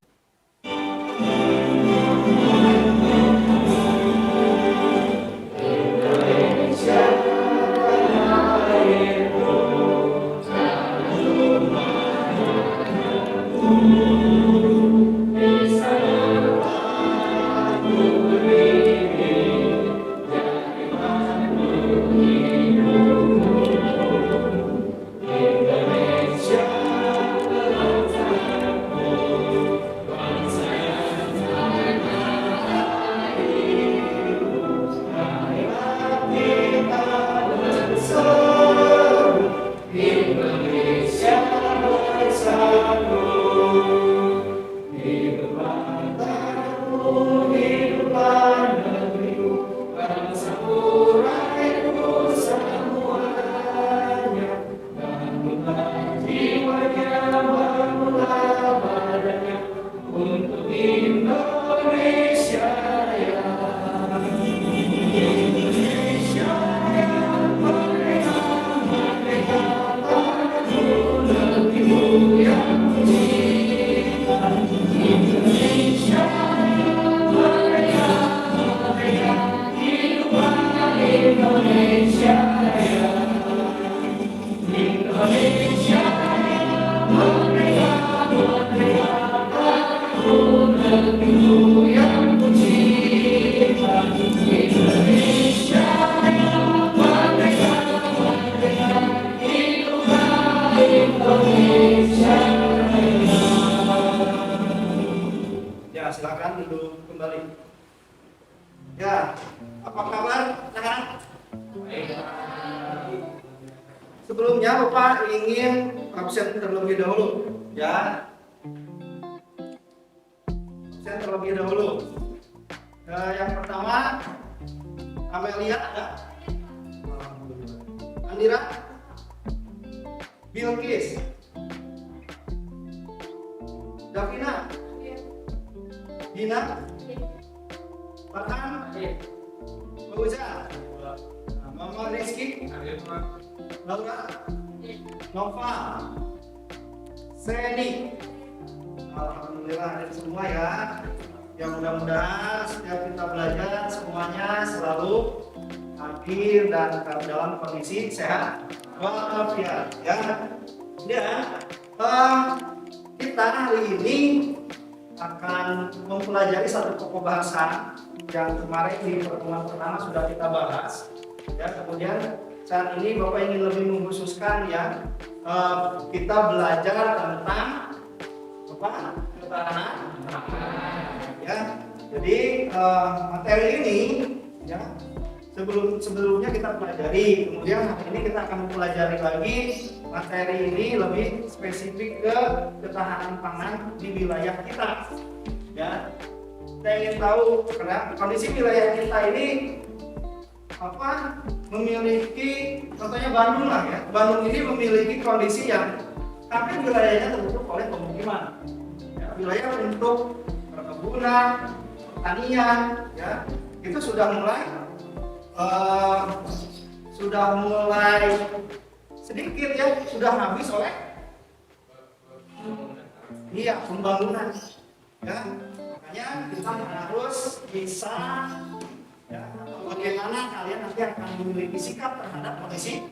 Ya, silakan duduk kembali. Ya, apa kabar? Sehat? Sebelumnya Bapak ingin absen terlebih dahulu, ya. Absen terlebih dahulu. Yang pertama, Amelia ada? Andira? Bilkis? Davina? Dina? Farhan? Fauza? Mama Rizky? Laura? Nova? Seni? Alhamdulillah ada semua ya. Yang mudah-mudahan setiap kita belajar semuanya selalu hadir dan dalam kondisi sehat walafiat ya. Kita hari ini akan mempelajari satu pokok bahasa yang kemarin di pertemuan pertama sudah kita bahas ya. Kemudian saat ini Bapak ingin lebih mengkhususkan ya, kita belajar tentang apa? Ketahanan ya. Jadi materi ini ya. Sebelumnya kita pelajari, kemudian hari ini kita akan mempelajari lagi materi ini lebih spesifik ke ketahanan pangan di wilayah kita. Ya, saya ingin tahu karena kondisi wilayah kita ini memiliki, contohnya Bandung lah ya. Bandung ini memiliki kondisi yang hampir wilayahnya tertutup oleh pemukiman. Ya, wilayah untuk perkebunan, pertanian, ya itu sudah mulai sedikit ya, sudah habis oleh pembangunan. Ya, makanya kita harus bisa ya, bagaimana kalian nanti akan memiliki sikap terhadap kondisi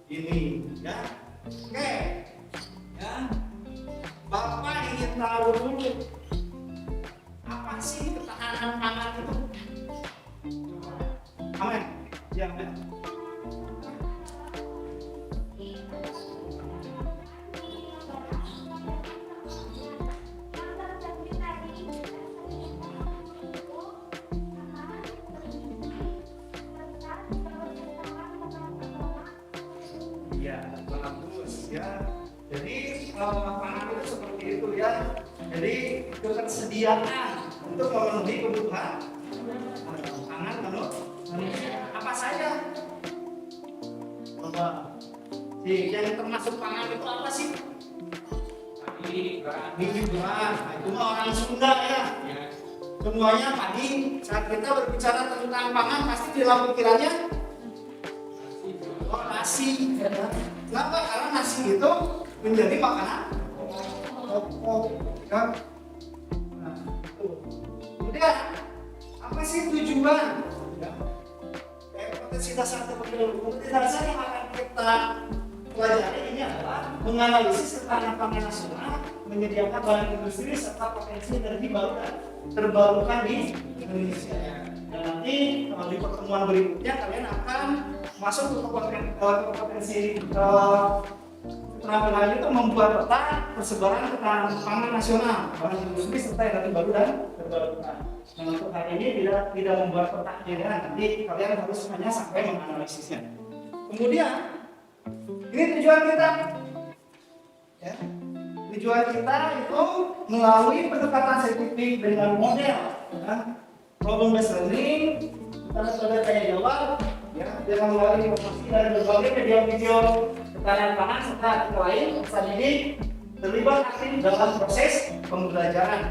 ini. Ya, oke. Ya, Bapak ingin tahu dulu apa sih ketahanan pangan itu? Amin. Ya, amin. Ya, bagus ya. Jadi pangan itu seperti itu ya. Jadi ketersediaan untuk memenuhi kebutuhan pangan manusia apa saja? Coba, yang termasuk pangan itu apa sih? Padi, beras. Nah, itu mah orang Sunda ya. Semuanya padi. Saat kita berbicara tentang pangan pasti di dalam pikirannya nasi. Kenapa? Karena nasi itu menjadi makanan pokok. Ya. Nah, kemudian apa sih tujuan? Ya. Kompetensi dasar kompetensi dasar yang akan kita pelajari ini adalah menganalisis ketahanan pangan nasional, menyediakan bahan industri serta potensi energi baru dan terbarukan di Indonesia. Dan nanti di pertemuan berikutnya kalian akan masuk ke kompetensi keterampilan itu membuat peta persebaran ketahanan pangan nasional, bahan industri serta energi baru dan terbarukan. Nah, untuk hari ini tidak membuat peta pilihan, nanti kalian harus hanya sampai menganalisisnya. Kemudian ini tujuan kita, ya. Tujuan kita itu melalui pendekatan saintifik dengan model, ya. Problem based learning, tanda tanya jawab, ya, dengan melalui informasi dari berbagai video-video ketahanan pangan serta artikel lain, peserta didik terlibat aktif dalam proses pembelajaran.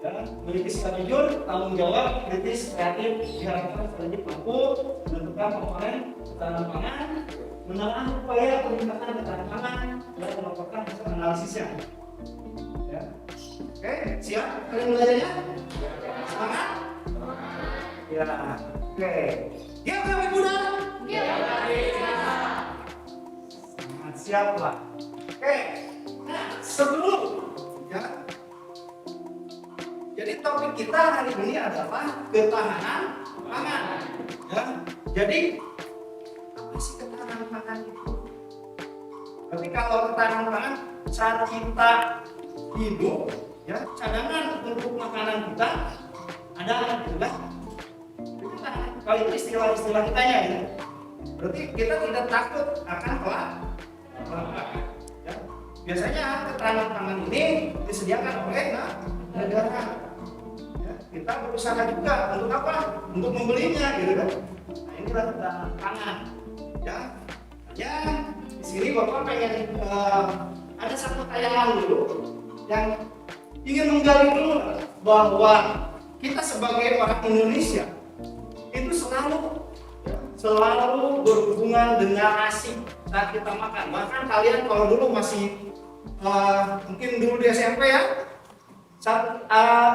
Ya, memiliki sikap jujur, tanggung jawab, kritis, kreatif, diharapkan selanjutnya mampu menentukan komponen ketahanan pangan, menelaah upaya peningkatan ketahanan pangan, dan melakukan hasil analisisnya. Ya. Oke, siap? Kalian belajarnya? Semangat? Ya. Oke. Ya, Bapak Ibu dan? Ya. Sangat siap lah. Oke. Nah, sebelum ya. Jadi topik kita hari ini adalah ketahanan pangan. Ya. Jadi apa sih ketahanan pangan itu? Tapi kalau ketahanan pangan saat kita hidup, ya cadangan untuk makanan kita ada juga. Kalau itu istilah-istilah kitanya ya. Berarti kita tidak takut akan kelaparan. Ya. Biasanya ketahanan pangan ini disediakan oleh negara. Ya. Kita berusaha juga untuk apa? Untuk membelinya, gitu kan? Nah, inilah ketahanan pangan. Ya, ya. Di sini Bapak pengen ada satu tayangan dulu yang ingin menggali dulu bahwa kita sebagai orang Indonesia itu selalu berhubungan dengan nasi saat kita makan. Bahkan kalian kalau dulu masih mungkin dulu di SMP ya, saat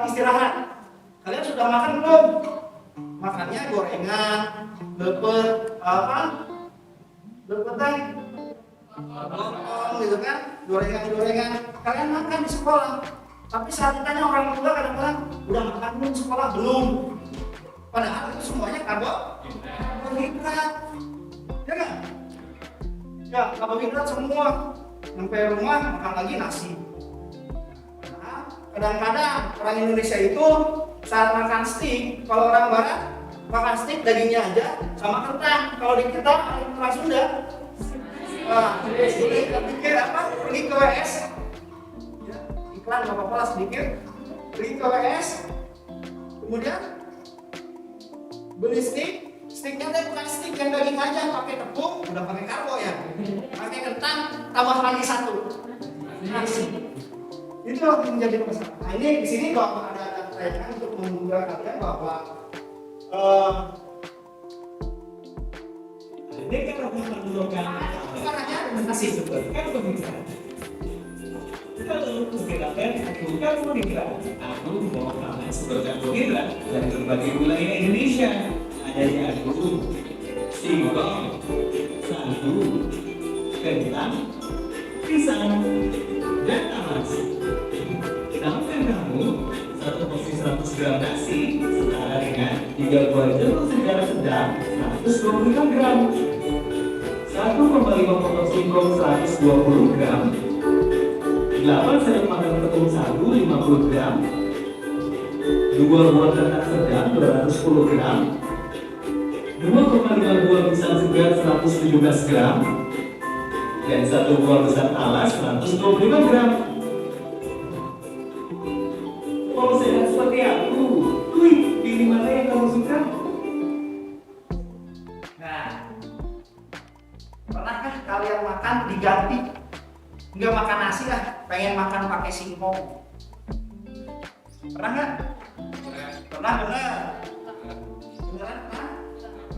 istirahat kalian sudah makan belum? Makannya gorengan, lepet lepetan, gitu kan, gorengan. Kalian makan di sekolah. Tapi saat ditanya orang tua kadang-kadang udah makan belum sekolah? Belum. Padahal itu semuanya karbohidrat, ya kan? Ya, karbohidrat semua. Sampai rumah makan lagi nasi. Nah, kadang-kadang orang Indonesia itu saat makan steak, kalau orang Barat makan steak dagingnya aja sama kentang. Kalau di kita orang Sunda, pikir apa? Pergi ke WS, ya, iklan nggak apa-apa lah sedikit. Pergi ke WS, kemudian beli steaknya teh bukan steak yang daging aja, pakai tepung, udah pakai karbo ya, pakai kentang, tambah lagi satu nasi. Itu yang menjadi masalah. Nah ini di sini bahwa ada pertanyaan untuk membuka kalian bahwa ini kan menentukan bukan hanya nasi kan pemikiran. Kalau memperkirakan aku kan mau dikira, aku mau makan seperti karbohidrat dari berbagai wilayah Indonesia. Adanya aku, singkong, sagu, kentang, pisang, dan talas. Tahukah kamu, satu porsi 100 gram nasi setara dengan 3 buah jeruk secara sedang 125 gram. 1,5 potong singkong 120 gram. 8 sendok makan tepung sagu 50 gram. 2 buah kentang sedang 210 gram. 2,5 buah pisang segar 117 gram. Dan 1 buah besar talas 125 gram. Mau sehat seperti aku? Wih, pilih mana yang kamu suka? Nah, pernahkah kalian makan diganti? Nggak makan nasi lah, pengen makan pakai singkong. Pernah nggak? Pernah, bener. Beneran, pernah?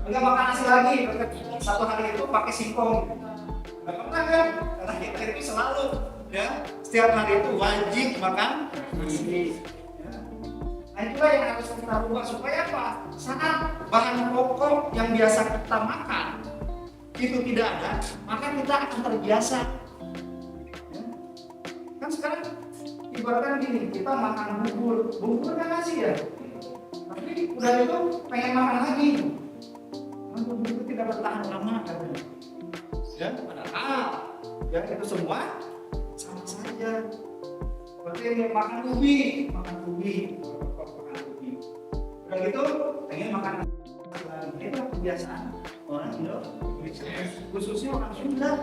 Nggak makan nasi lagi, satu hari itu pakai singkong. Nggak pernah kan? Karena kita itu selalu, ya, setiap hari itu wajib makan nasi. Nah itulah yang harus kita ubah supaya apa? Saat bahan pokok yang biasa kita makan itu tidak ada, maka kita akan terbiasa. Ya. Kan sekarang ibaratkan gini, kita makan bubur kan nasi ya, tapi udah itu pengen makan lagi. Nah, bubur itu tidak bertahan lama katanya. Ya, padahal ya itu semua sama saja. Berarti ini makan ubi. Udah gitu pengen makan lagi. Itu kebiasaan orang Indonesia, khususnya orang Sunda.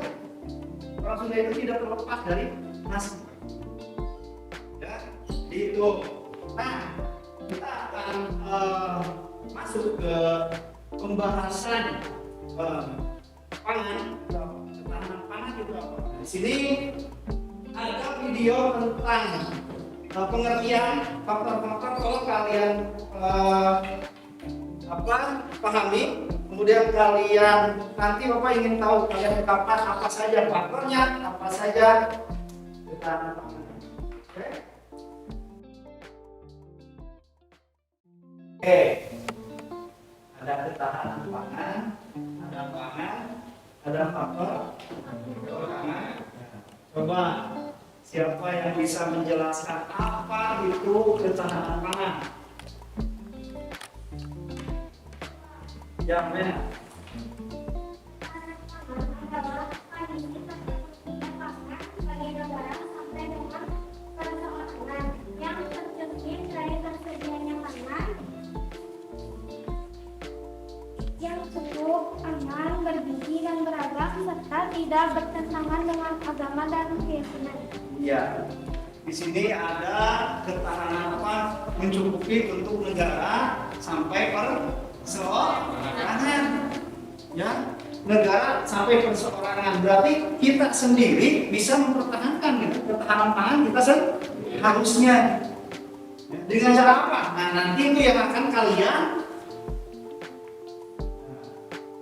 Orang Sunda itu tidak terlepas dari nasi. Ya, itu. Nah, kita akan masuk ke pembahasan pangan, ketahanan pangan itu apa? Di sini ada video tentang pengertian faktor-faktor kalau kalian pahami, kemudian kalian nanti Bapak ingin tahu kalian ungkapkan apa saja faktornya, apa saja ketahanan pangan. Oke. Ada ketahanan pangan, ada faktor pangan. Coba siapa yang bisa menjelaskan apa itu ketahanan pangan? Ya, benar. Yang cukup, aman, bergizi dan beragam serta tidak bertentangan dengan agama dan keyakinan. Ya, di sini ada ketahanan apa mencukupi untuk negara sampai perseorangan. Ya, negara sampai perseorangan berarti kita sendiri bisa mempertahankan gitu, ketahanan pangan kita harusnya. Dengan cara apa? Nah, nanti itu yang akan kalian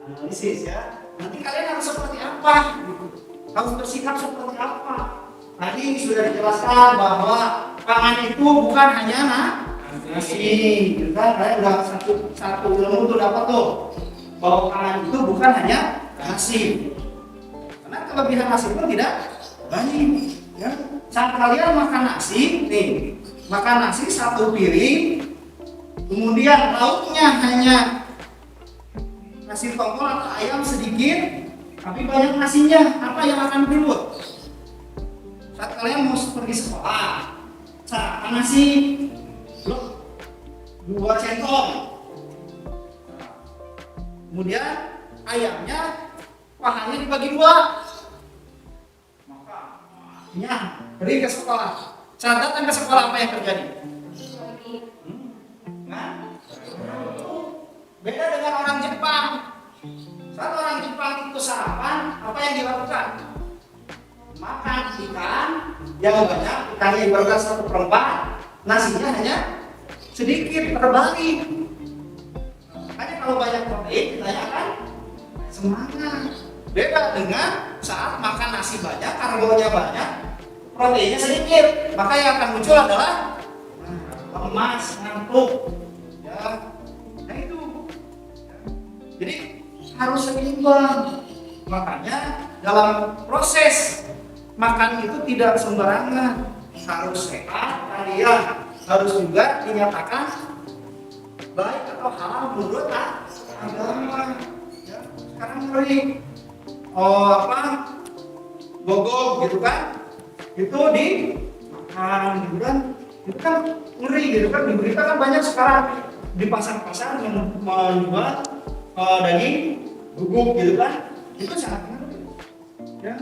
analisis ya. Nanti kalian harus seperti apa? Harus bersikap seperti apa? Tadi sudah dijelaskan bahwa pangan itu bukan hanya nasi. Kita kalian udah satu ilmu tuh dapat tuh. Bahwa pangan itu bukan hanya nasi. Karena kelebihan nasi pun tidak banyak. Ya. Saat kalian makan nasi, nih, makan nasi satu piring, kemudian lauknya hanya nasi tongkol atau ayam sedikit, tapi banyak nasinya, apa yang akan timbul? Saat kalian mau pergi sekolah, nasi 2 centong, Kemudian ayamnya pahanya dibagi dua. Maka pergi ke sekolah. Saat datang ke sekolah apa yang terjadi? Nah, beda dengan orang Jepang. Saat orang Jepang itu sarapan, apa yang dilakukan? Makan ikan yang banyak, ikannya ibaratkan 1/4, nasinya hanya sedikit terbalik. Makanya kalau banyak protein kita akan semangat. Beda dengan saat makan nasi banyak, karbonya banyak, proteinnya sedikit, maka yang akan muncul adalah lemas, ngantuk. Ya, nah itu. Jadi harus seimbang. Makanya dalam proses makan itu tidak sembarangan, harus sehat, kalian harus juga dinyatakan baik atau halal menurut agama. Ya, sekarang ngeri, gogol gitu kan, itu dimakan gitu kan, itu kan ngeri gitu kan. Di berita kan banyak sekarang di pasar-pasar menjual daging guguk gitu kan, itu sangat ngeri. Ya,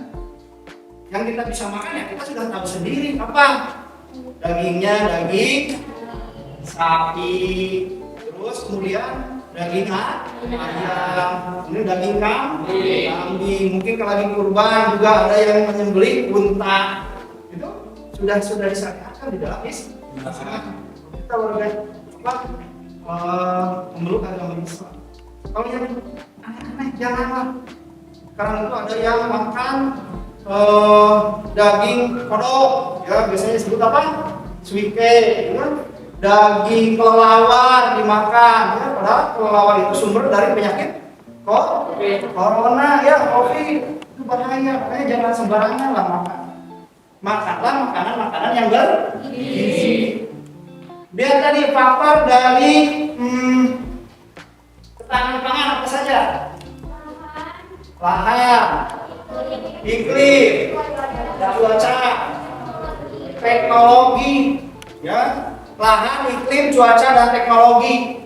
yang kita bisa makan ya kita sudah tahu sendiri apa dagingnya, daging sapi, terus kemudian daging ayam, kemudian daging kambing, mungkin kalau lagi kurban juga ada yang menyembelih unta. Itu sudah disyariatkan di dalam Islam. Kita warga memeluk agama Islam. Kalau yang aneh-aneh janganlah. Karena itu ada yang makan daging kodok, ya biasanya disebut apa? Suike, ya. Daging kelelawar dimakan, ya padahal kelelawar itu sumber dari penyakit corona, ya COVID, itu bahaya. Makanya jangan sembarangan lah makan. Makanlah makanan-makanan yang bergizi. Biar tadi faktor dari ketahanan pangan apa saja? Lahan, iklim, cuaca, teknologi, ya. Lahan, iklim, cuaca, dan teknologi.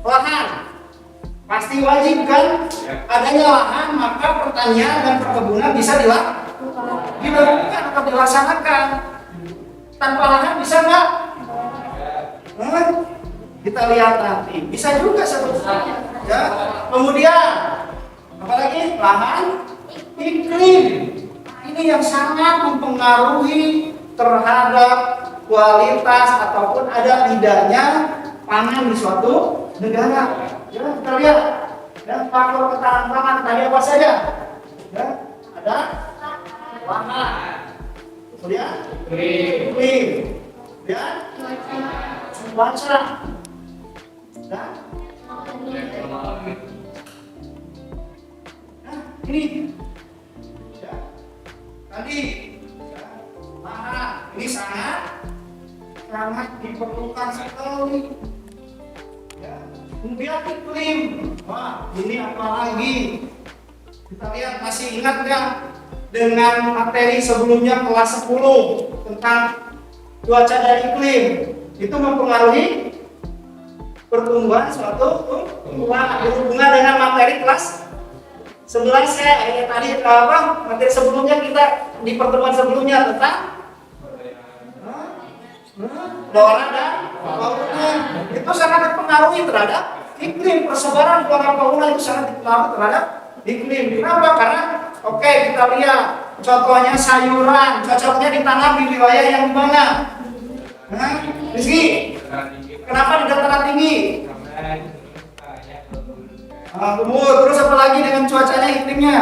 Lahan pasti wajib kan? Adanya lahan maka pertanian dan perkebunan bisa dilakukan atau dilaksanakan. Tanpa lahan bisa nggak? Kita lihat nanti. Bisa juga sebetulnya. Ya. Kemudian apalagi lahan, iklim. Ini yang sangat mempengaruhi terhadap kualitas ataupun ada tidaknya pangan di suatu negara. Ya, kita lihat. Dan faktor ketahanan pangan tadi apa saja? Ya, ada lahan, kemudian iklim, dan cuaca, dan ini ya, tadi ya, lahan ini sangat diperlukan sekali. Ya. Kemudian iklim, wah ini apa lagi? Kita lihat, masih ingat nggak dengan materi sebelumnya kelas 10 tentang cuaca dan iklim? Itu mempengaruhi pertumbuhan suatu tumbuhan berhubungan dengan materi kelas 11 ya, tadi materi sebelumnya kita di pertemuan sebelumnya tentang flora dan fauna. Itu sangat dipengaruhi terhadap iklim, persebaran flora fauna itu sangat dipengaruhi terhadap iklim. Kenapa? Karena kita lihat contohnya sayuran cocoknya ditanam di wilayah yang mana? Rizky, kenapa di dataran tinggi? Terus apa lagi dengan cuacanya, iklimnya?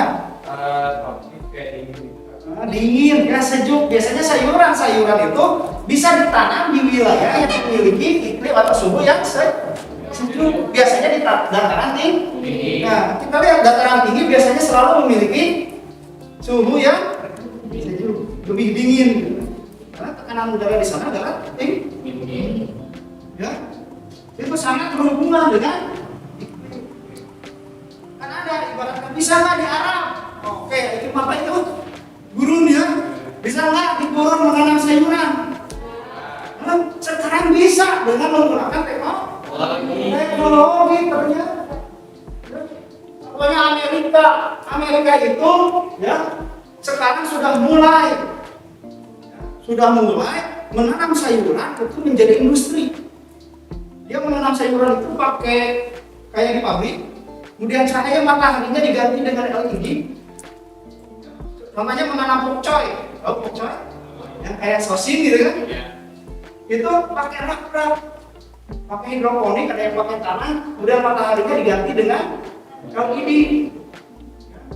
Dingin, ya sejuk. Biasanya sayuran itu bisa ditanam di wilayah yang memiliki iklim atau suhu yang sejuk. Biasanya di dataran tinggi. Nah, kita lihat dataran tinggi biasanya selalu memiliki suhu yang sejuk, lebih dingin. Karena tekanan udara di sana adalah tinggi. Ya, itu sangat berhubungan dengan iklim. Kan ada ibaratkan bisa nggak di Arab? Iklim apa itu? Gurun ya, bisa nggak di gurun menanam sayuran? Sekarang bisa dengan menggunakan teknologi ternyata. Contohnya Amerika itu ya sekarang sudah mulai menanam sayuran itu menjadi industri. Dia menanam sayuran itu pakai kayak di pabrik, kemudian cahaya mataharinya diganti dengan LED. Namanya menanam pokcoy, tahu pokcoy? Yang kayak sosin gitu kan? Itu pakai rak, pakai hidroponik, ada yang pakai tanah, kemudian mataharinya diganti dengan LED,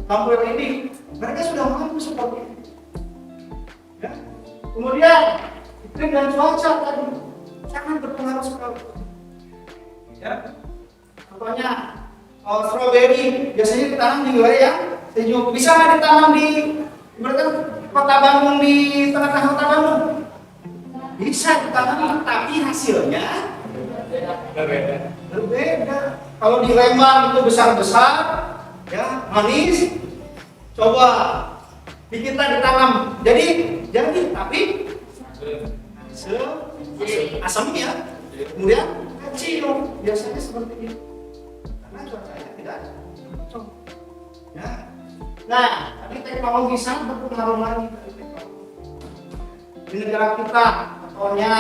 lampu LED. Mereka sudah mampu seperti itu. Ya. Kemudian iklim dan cuaca tadi sangat berpengaruh sekali. Ya. Contohnya strawberry biasanya ditanam di wilayah yang sejuk. Bisa nggak ditanam di berarti kota Bandung, di tengah-tengah kota Bandung? Bisa ditanam, tapi hasilnya berbeda. Kalau di Lembang itu besar-besar, ya manis. Coba di kita ditanam, jadi tapi asam ya. Kemudian kecil, biasanya seperti itu. Karena cuacanya tidak cocok. Ya. Nah, tapi teknologi sangat berpengaruh lagi. Di negara kita, contohnya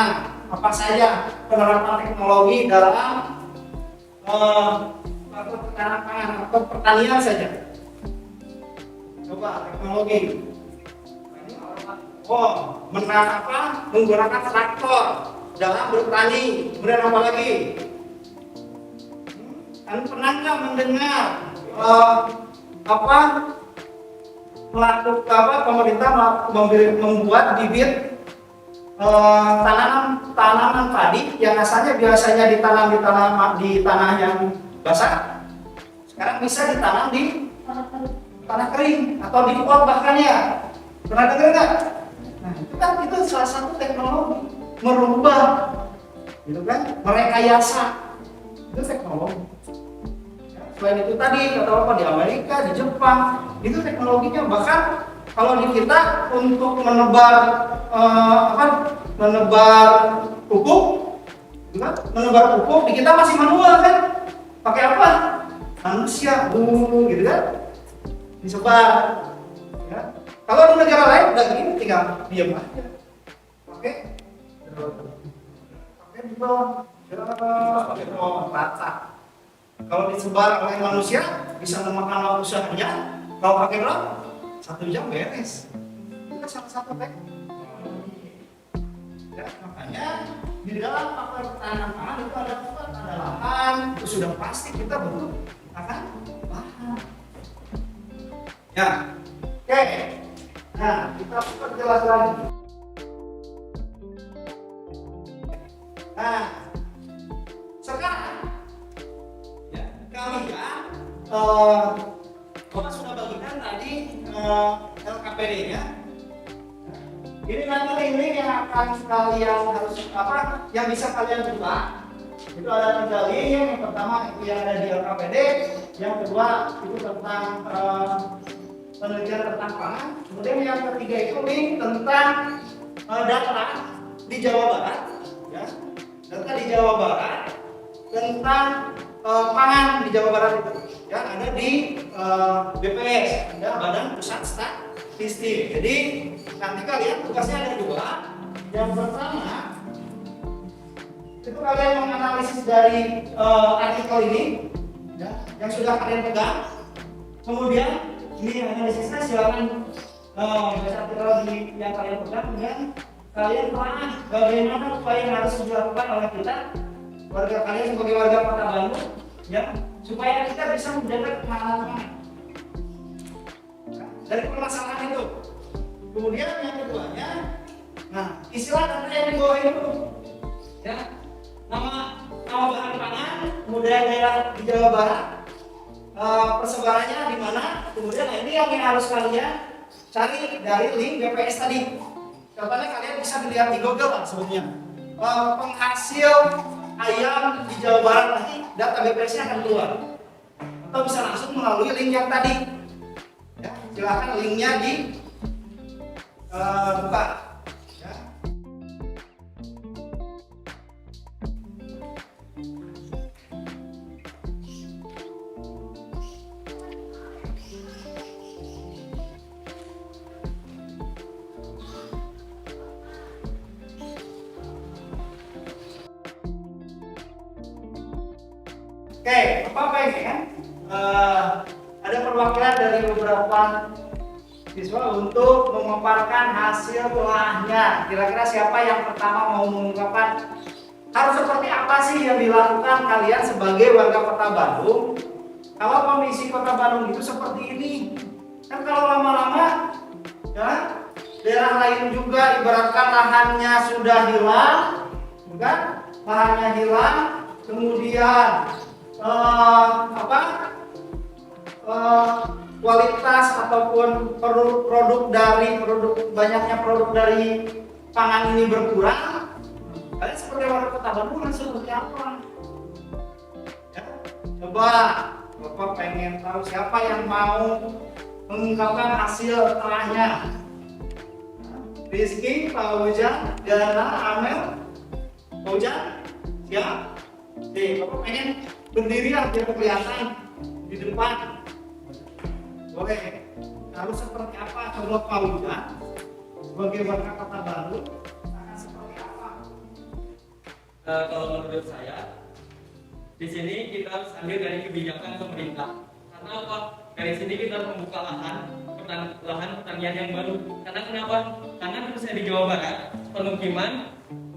apa saja penerapan teknologi dalam ketahanan pangan atau pertanian saja. Coba teknologi. Menggunakan traktor dalam bertani. Kemudian apa lagi? Pernah nggak mendengar pemerintah membuat bibit tanaman padi yang asalnya biasanya ditanam di tanah yang basah, sekarang bisa ditanam di tanah kering atau di pot bahkan ya. Pernah dengar nggak? Nah itu salah satu teknologi merubah, gitu kan? Merekayasa itu teknologi. Selain itu tadi kata di Amerika, di Jepang itu teknologinya. Bahkan kalau di kita untuk menebar pupuk di kita masih manual kan? Pakai apa? Manusia, gitu kan? Disebar. Ya. Kalau di negara lain udah gini tinggal diam aja. Pakai drone rata. Kalau disebar oleh manusia bisa memakan waktu seharian. Kalau pakai drone 1 jam beres. Itu salah satu teknologi. Ya, makanya di dalam pertanian pangan itu ada tempat, ada lahan, itu sudah pasti kita butuh akan lahan. Ya, oke. Nah, kita perjelas lagi. Nah, sekarang ya kalian Bapak sudah bagikan tadi LKPD-nya. Ini nanti link yang akan kalian harus yang bisa kalian buka. Itu ada 3 link. Yang pertama itu yang ada di LKPD, yang kedua itu tentang penelitian tentang pangan. Kemudian yang ketiga itu link tentang data di Jawa Barat, ya. Data di Jawa Barat tentang pangan di Jawa Barat itu, ya, ada di BPS, ada Badan Pusat Statistik. Jadi nanti kalian tugasnya ada 2. Yang pertama itu kalian menganalisis dari artikel ini, ya, yang sudah kalian pegang. Kemudian ini analisisnya silakan baca artikel yang kalian pegang, kemudian kalian telah bagaimana upaya yang harus dilakukan oleh kita, warga kalian sebagai warga Kota Bandung, ya, supaya kita bisa menjaga ketahanan dari permasalahan itu. Kemudian yang keduanya, nah istilah data yang di bawah itu, ya, nama bahan pangan, kemudian daerah di Jawa Barat, persebarannya di mana, kemudian ini yang harus kalian cari dari link BPS tadi. Contohnya kalian bisa dilihat di Google lah sebelumnya. Penghasil ayam di Jawa Barat, nanti data BPS-nya akan keluar. Atau bisa langsung melalui link yang tadi. Ya, silakan linknya di buka. Ya. Oke, Bapak pengen ada perwakilan dari beberapa siswa untuk memaparkan hasil telahnya. Kira-kira siapa yang pertama mau mengungkapkan harus seperti apa sih yang dilakukan kalian sebagai warga Kota Bandung? Kalau kondisi Kota Bandung itu seperti ini, kan kalau lama-lama ya daerah lain juga ibaratkan lahannya sudah hilang, kan? Lahannya hilang, kemudian kualitas ataupun banyaknya produk dari pangan ini berkurang. Kalian seperti warga Kota Bandung seperti apa? Ya, coba Bapak pengen tahu siapa yang mau mengungkapkan hasil telahnya. Rizky, Pak Ujang, Gana, Amel, Pak Ujang, siap? Oke, Bapak pengen berdiri lah biar kelihatan di depan. Boleh. Harus seperti apa? Coba Pak Ujang sebagai warga Kota Bandung akan seperti apa? Kalau menurut saya, di sini kita harus ambil dari kebijakan pemerintah. Karena apa? Dari sini kita harus membuka lahan pertanian yang baru. Karena kenapa? Karena khususnya di Jawa Barat, pemukiman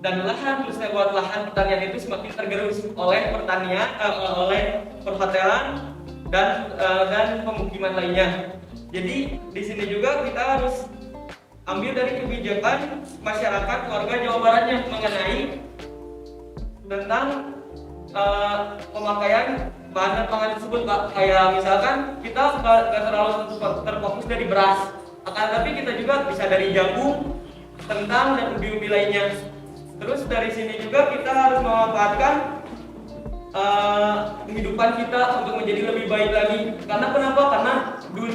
dan lahan khususnya buat lahan pertanian itu semakin tergerus oleh pertanian, oleh perhotelan dan pemukiman lainnya. Jadi di sini juga kita harus ambil dari kebijakan masyarakat warga Jawa Baratnya mengenai tentang pemakaian bahan pangan tersebut, Pak. Kayak misalkan kita nggak terlalu terfokus dari beras, akan tapi kita juga bisa dari jagung, kentang dan ubi-ubi lainnya. Terus dari sini juga kita harus memanfaatkan kehidupan kita untuk menjadi lebih baik lagi. Karena kenapa? Karena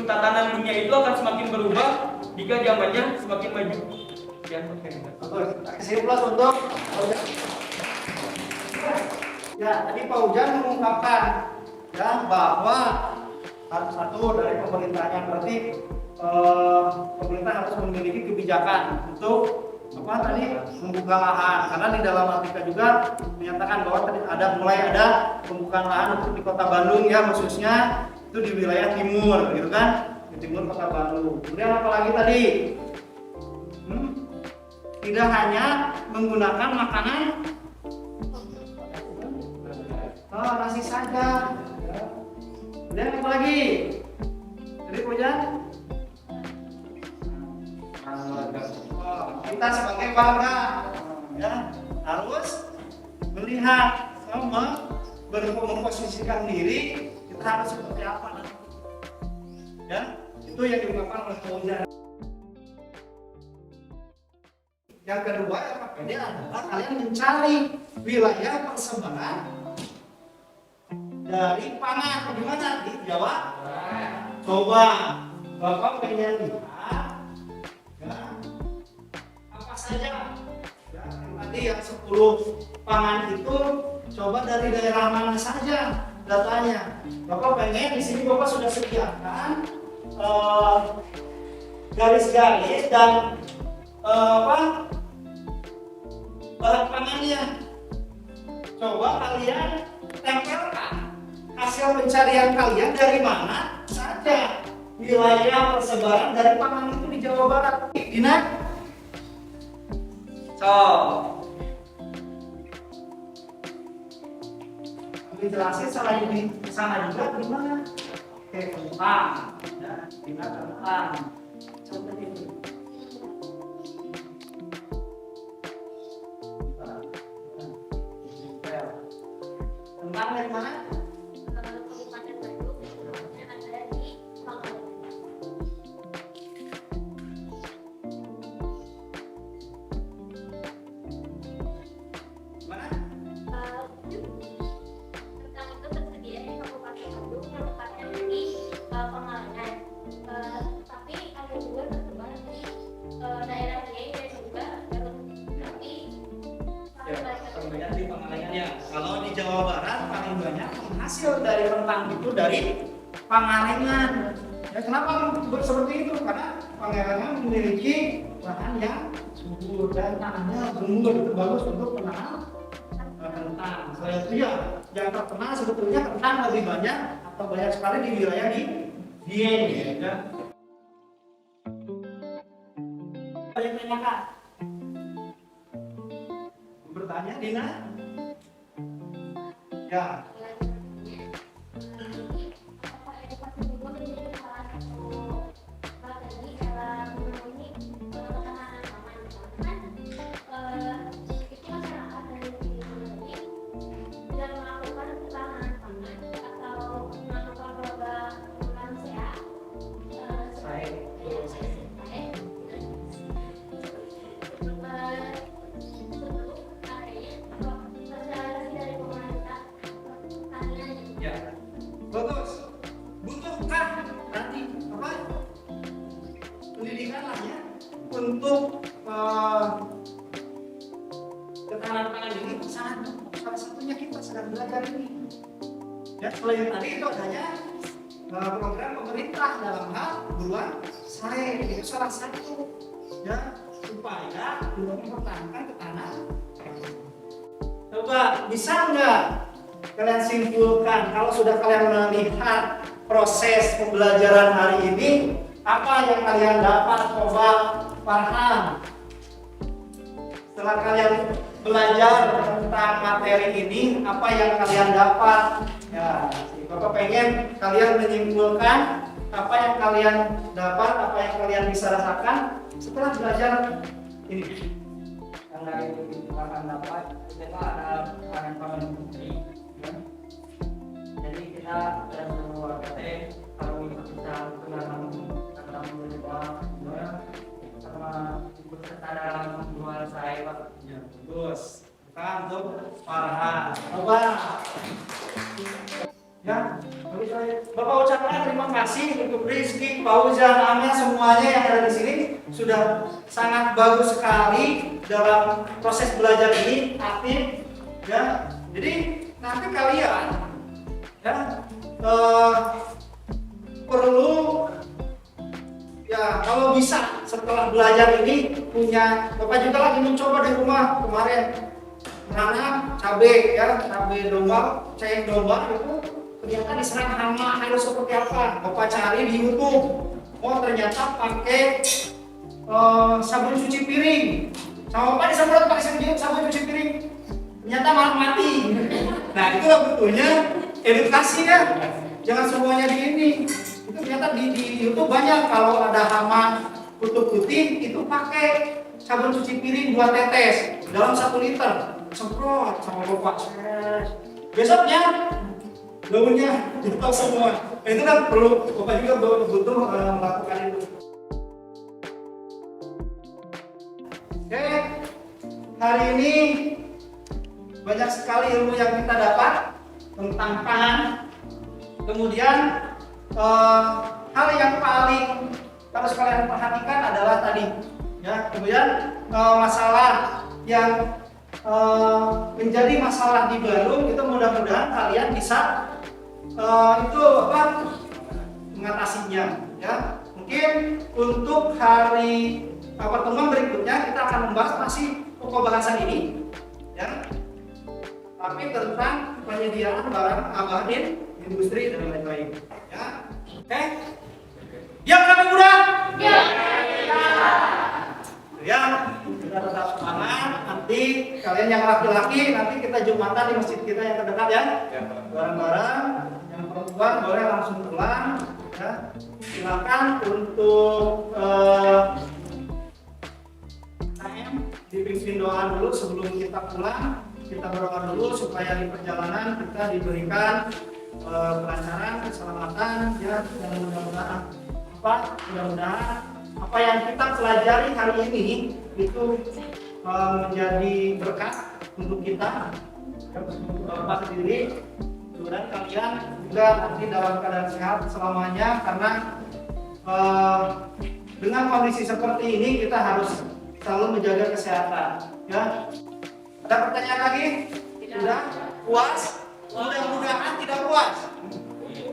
tatanan dunia itu akan semakin berubah jika zamannya semakin maju. Kesimpulan untuk ya, tadi Pak Ujang mengungkapkan ya bahwa satu dari pemerintahnya berarti pemerintah harus memiliki kebijakan untuk tadi membuka lahan, karena di dalam artikel juga menyatakan bahwa tadi mulai ada pembukaan lahan untuk di Kota Bandung ya, khususnya itu di wilayah timur gitu kan, di timur Kota Bandung. Kemudian apalagi tadi tidak hanya menggunakan makanan nasi saja. Kemudian apa lagi? Jadi Pujan, kita sebagai warga ya harus melihat sama memposisikan diri kita harus seperti apa nanti. Ya, itu yang diungkapkan oleh Pujan. Yang kedua ya Pak Pede adalah kalian mencari wilayah persebaran dari pangan. Bagaimana di Jawa? Coba Bapak pengen lihat ya, apa saja ya, tadi yang 10 pangan itu coba dari daerah mana saja datanya. Bapak pengen di sini Bapak sudah sediakan garis-garis dan bahan pangannya. Coba kalian tempelkan hasil pencarian kalian dari mana saja wilayah persebaran dari pangan itu di Jawa Barat. Dina, jelasin selain di sana juga di mana? Oke, kentang, ya, Dina kentang. Coba ini. Kentang dari mana? Kabupaten Bandung yang ada di Bangka. Mana? Tentang itu tersedia di Kabupaten Bandung yang tepatnya di Pangalengan. Tapi ada juga tersebar di daerah lain dan juga Garut. Tapi Ya, paling banyak di Pangalengan ya. Kalau di Jawa Barat paling banyak hasil dari kentang itu dari Pangalengan. Ya, kenapa seperti itu? Karena Pangalengan memiliki lahan yang subur dan tanahnya gembur, itu bagus untuk menanam kentang. Selain itu ya yang terkenal sebetulnya kentang lebih banyak atau banyak sekali di wilayah di Dieng ya. Ada yang tanyakan? Bertanya Dina? Ya. apakah edukasi juga menjadi salah satu strategi dalam memenuhi ketahanan pangan? Kan itu masyarakat dari sini tidak melakukan ketahanan pangan atau melakukan program sehat sebelum adanya sosialisasi dari pemerintah pertanian. Ya. Bagus. Butuhkah nanti apa? Pendidikan lah ya untuk ketahanan pangan ini sangat butuh. Salah satunya kita sedang belajar ini. Ya, selain tadi itu adanya program pemerintah dalam hal buruan saya itu salah satu ya supaya untuk mempertahankan ketahanan. Coba bisa nggak kalian simpulkan kalau sudah kalian melihat proses pembelajaran hari ini apa yang kalian dapat? Coba paham setelah kalian belajar tentang materi ini apa yang kalian dapat ya. Bapak pengen kalian menyimpulkan apa yang kalian dapat, apa yang kalian bisa rasakan setelah belajar ini. Yang dari akan dapat kita ada pangan pangan putri ya. Jadi kita dan semua PT kalau bisa menanam berubah sama ikut serta dalam menjual saya Pak. Ya, bagus. Bukan untuk Farhan. Coba. Ya, Bapak ucapkan terima kasih untuk Rizky, Fauzan, Amel semuanya yang ada di sini sudah sangat bagus sekali dalam proses belajar ini aktif ya. Jadi nanti kalian ya perlu ya kalau bisa setelah belajar ini punya Bapak juga lagi mencoba di rumah kemarin menanam cabai ya, cabai domba, cengkeh domba itu ternyata diserang hama harus seperti apa? Bapak cari di YouTube. Oh ternyata pakai sabun cuci piring. Sama Bapak disemprot pakai sabun cuci piring. Ternyata malah mati. Nah itu betulnya edukasi ya. Jangan semuanya di ini. Itu ternyata di YouTube banyak kalau ada hama kutu putih itu pakai sabun cuci piring 2 tetes dalam 1 liter. Semprot sama Bapak. Besoknya daunnya jatuh semua. Itu kan perlu Bapak juga butuh melakukan itu. Oke, hari ini banyak sekali ilmu yang kita dapat tentang pangan. Kemudian hal yang paling harus kalian perhatikan adalah tadi, ya. Kemudian masalah yang menjadi masalah di Bandung itu mudah-mudahan kalian bisa itu apa mengatasinya ya. Mungkin untuk hari pertemuan berikutnya kita akan membahas masih pokok bahasan ini ya, tapi tentang penyediaan barang abadi industri dan lain-lain ya. Oke, yang kami muda ya, kita tetap semangat. Nanti kalian yang laki-laki nanti kita jumatan di masjid kita yang terdekat ya, bareng-bareng. Yang perempuan boleh langsung pulang ya. Silakan untuk dipimpin doa dulu sebelum kita pulang. Kita berdoa dulu supaya di perjalanan kita diberikan kelancaran, keselamatan ya, dan mudah-mudahan apa yang kita pelajari hari ini itu menjadi berkah untuk kita, untuk Bapak sendiri. Dan kalian juga nanti dalam keadaan sehat selamanya, karena dengan kondisi seperti ini kita harus selalu menjaga kesehatan ya. Ada pertanyaan lagi? Sudah? Puas? Mudah-mudahan tidak puas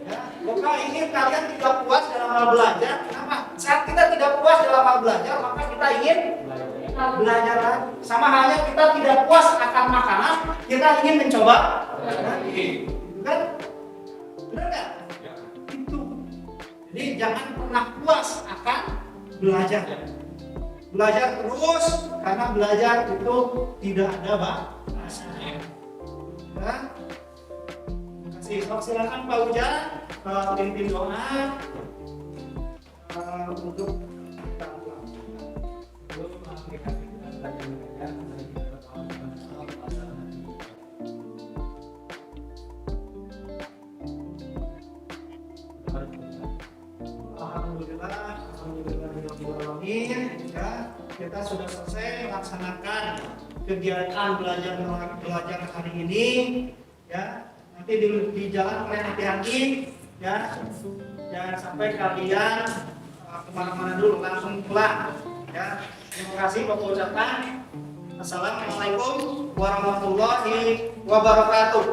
ya. Bapak ingin kalian tidak puas dalam hal belajar. Kenapa? Saat kita tidak puas dalam hal belajar, maka kita ingin belajar. Sama halnya kita tidak puas akan makanan, kita ingin mencoba lagi, kan? Benar nggak? Itu. Jadi jangan pernah puas akan belajar. Belajar terus, karena belajar itu tidak ada batasnya. Ya. Terima kasih. Silakan Pak Ujan, pimpin doa untuk Alhamdulillah, ya, kita sudah selesai melaksanakan kegiatan belajar hari ini, ya. Nanti di jalan kalian hati-hati, ya. Jangan sampai kalian kemana-mana dulu, langsung pulang, ya. Terima kasih Bapak ucapkan. Assalamualaikum warahmatullahi wabarakatuh.